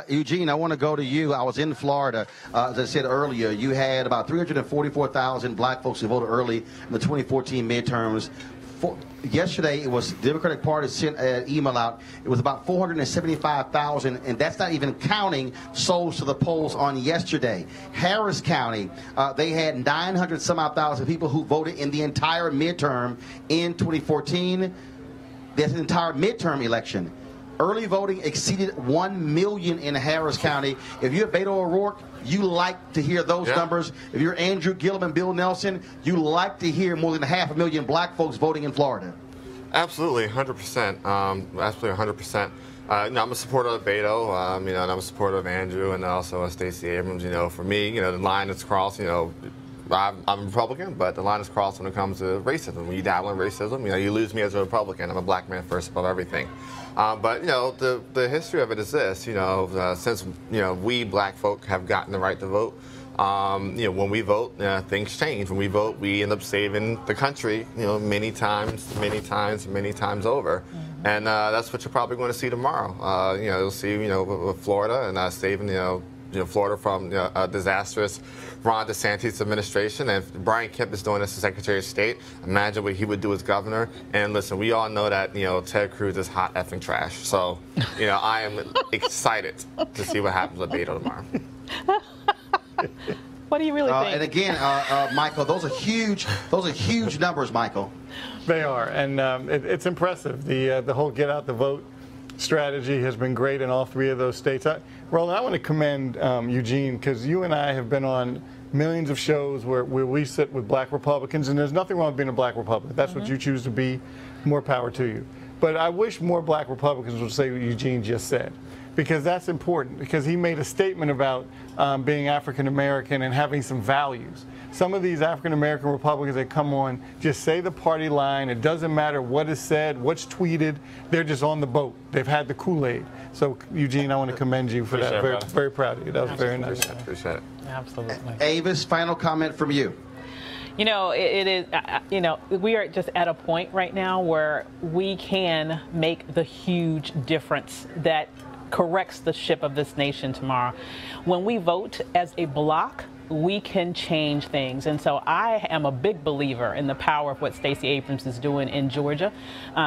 A: Eugene, I want to go to you. I was in Florida. As I said earlier, you had about 344,000 black folks who voted early in the 2014 midterms. Yesterday, it was Democratic Party sent an email out. It was about 475,000, and that's not even counting souls to the polls on yesterday. Harris County, they had 900 some odd thousand people who voted in the entire midterm in 2014. There's an entire midterm election. Early voting exceeded 1 million in Harris County. If you're Beto O'Rourke, you like to hear those numbers. If you're Andrew Gillum and Bill Nelson, you like to hear more than 500,000 black folks voting in Florida.
F: Absolutely, 100%. Absolutely, 100%. I'm a supporter of Beto, and I'm a supporter of Andrew and also Stacey Abrams. For me, the line is crossed. I'm a Republican, but the line is crossed when it comes to racism. When you dabble in racism, you lose me as a Republican. I'm a black man first above everything. But the history of it is this. Since we black folk have gotten the right to vote. When we vote, things change. When we vote, we end up saving the country. Many times over. And that's what you're probably going to see tomorrow. You'll see, with Florida and saving, Florida from a disastrous Ron DeSantis administration. And if Brian Kemp is doing this as Secretary of State, imagine what he would do as governor. And listen, we all know that, Ted Cruz is hot effing trash. So, I am excited to see what happens with Beto tomorrow.
C: What do you really think?
A: And again, Michael, those are huge numbers, Michael.
G: They are, and it's impressive. The whole get out the vote strategy has been great in all three of those states. Roland, I want to commend Eugene, because you and I have been on millions of shows where we sit with black Republicans, and there's nothing wrong with being a black Republican. That's what you choose to be. More power to you. But I wish more black Republicans would say what Eugene just said, because that's important, because he made a statement about being African American and having some values. Some of these African American Republicans that come on just say the party line. It doesn't matter what is said, what's tweeted. They're just on the boat. They've had the Kool-Aid. So, Eugene, I want to commend you for that. Very, very proud of you. That was very nice.
F: Appreciate it.
C: Absolutely.
A: Avis, final comment from you.
C: It is, we are just at a point right now where we can make the huge difference that corrects the ship of this nation tomorrow. When we vote as a bloc, we can change things. And so I am a big believer in the power of what Stacey Abrams is doing in Georgia.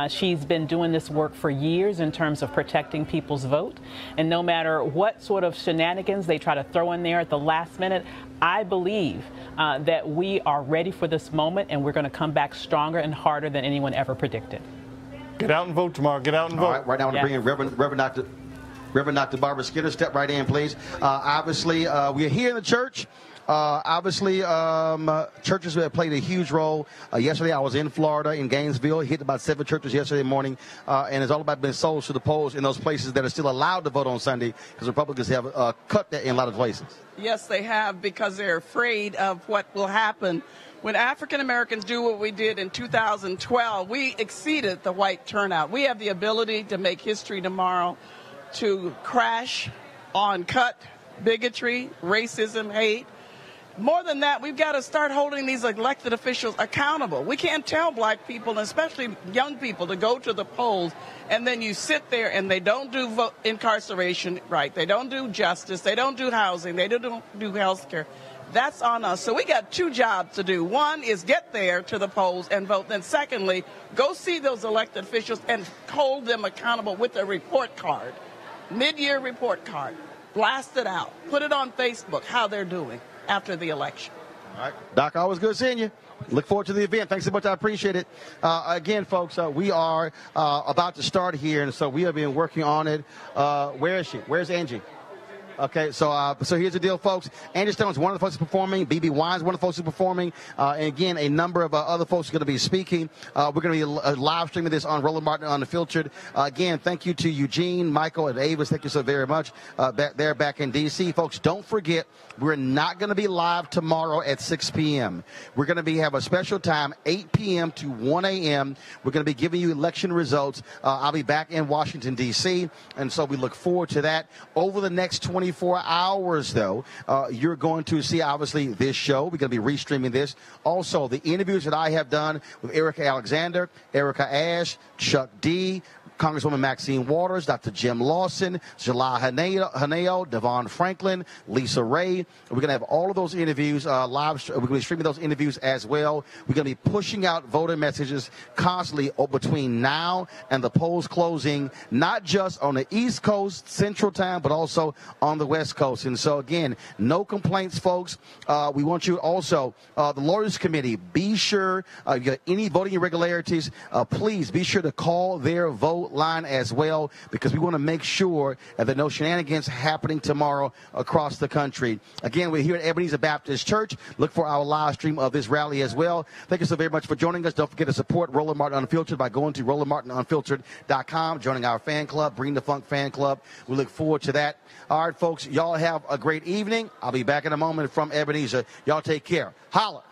C: She's been doing this work for years in terms of protecting people's vote. And no matter what sort of shenanigans they try to throw in there at the last minute, I believe that we are ready for this moment, and we're going to come back stronger and harder than anyone ever predicted.
G: Get out and vote tomorrow. Get out and vote.
A: All right now I want to bring in Reverend Dr. Barbara Skinner. Step right in, please. Obviously, we're here in the church. Churches have played a huge role. Yesterday, I was in Florida, in Gainesville. Hit about 7 churches yesterday morning. And it's all about being souls to the polls in those places that are still allowed to vote on Sunday, because Republicans have cut that in a lot of places.
N: Yes, they have, because they're afraid of what will happen. When African Americans do what we did in 2012, we exceeded the white turnout. We have the ability to make history tomorrow, to crash on cut bigotry, racism, hate, More than that, we've got to start holding these elected officials accountable. We can't tell black people, and especially young people, to go to the polls, and then you sit there and they don't do incarceration right. They don't do justice. They don't do housing. They don't do health care. That's on us. So we got two jobs to do. One is get there to the polls and vote. Then secondly, go see those elected officials and hold them accountable with a report card, mid-year report card. Blast it out. Put it on Facebook, how they're doing after the election.
A: All right. Doc, always good seeing you. Look forward to the event. Thanks so much. I appreciate it. Again, folks, we are about to start here, and so we have been working on it. Where is she? Where's Angie? Okay, so here's the deal, folks. Angie Stone's one of the folks who's performing. B.B. Wine's one of the folks who's performing. And again, a number of other folks are going to be speaking. We're going to be live streaming this on Roland Martin Unfiltered. Again, thank you to Eugene, Michael, and Avis. Thank you so very much back in D.C. Folks, don't forget, we're not going to be live tomorrow at 6 p.m. We're going to have a special time, 8 p.m. to 1 a.m. We're going to be giving you election results. I'll be back in Washington, D.C., and so we look forward to that. Over the next 24 hours, though, you're going to see, obviously, this show. We're going to be restreaming this. Also, the interviews that I have done with Erica Alexander, Erica Ash, Chuck D., Congresswoman Maxine Waters, Dr. Jim Lawson, Jalal Haneo, Devon Franklin, Lisa Ray. We're going to have all of those interviews live. We're going to be streaming those interviews as well. We're going to be pushing out voter messages constantly between now and the polls closing, not just on the East Coast, Central Time, but also on the West Coast. And so, again, no complaints, folks. We want you also, the Lawyers Committee, be sure, if you got any voting irregularities, please be sure to call their vote line as well, because we want to make sure that there are no shenanigans happening tomorrow across the country. Again, we're here at Ebenezer Baptist Church. Look for our live stream of this rally as well. Thank you so very much for joining us. Don't forget to support Roland Martin Unfiltered by going to RolandMartinUnfiltered.com, joining our fan club, Bring the Funk fan club. We look forward to that. All right, folks, y'all have a great evening. I'll be back in a moment from Ebenezer. Y'all take care. Holla.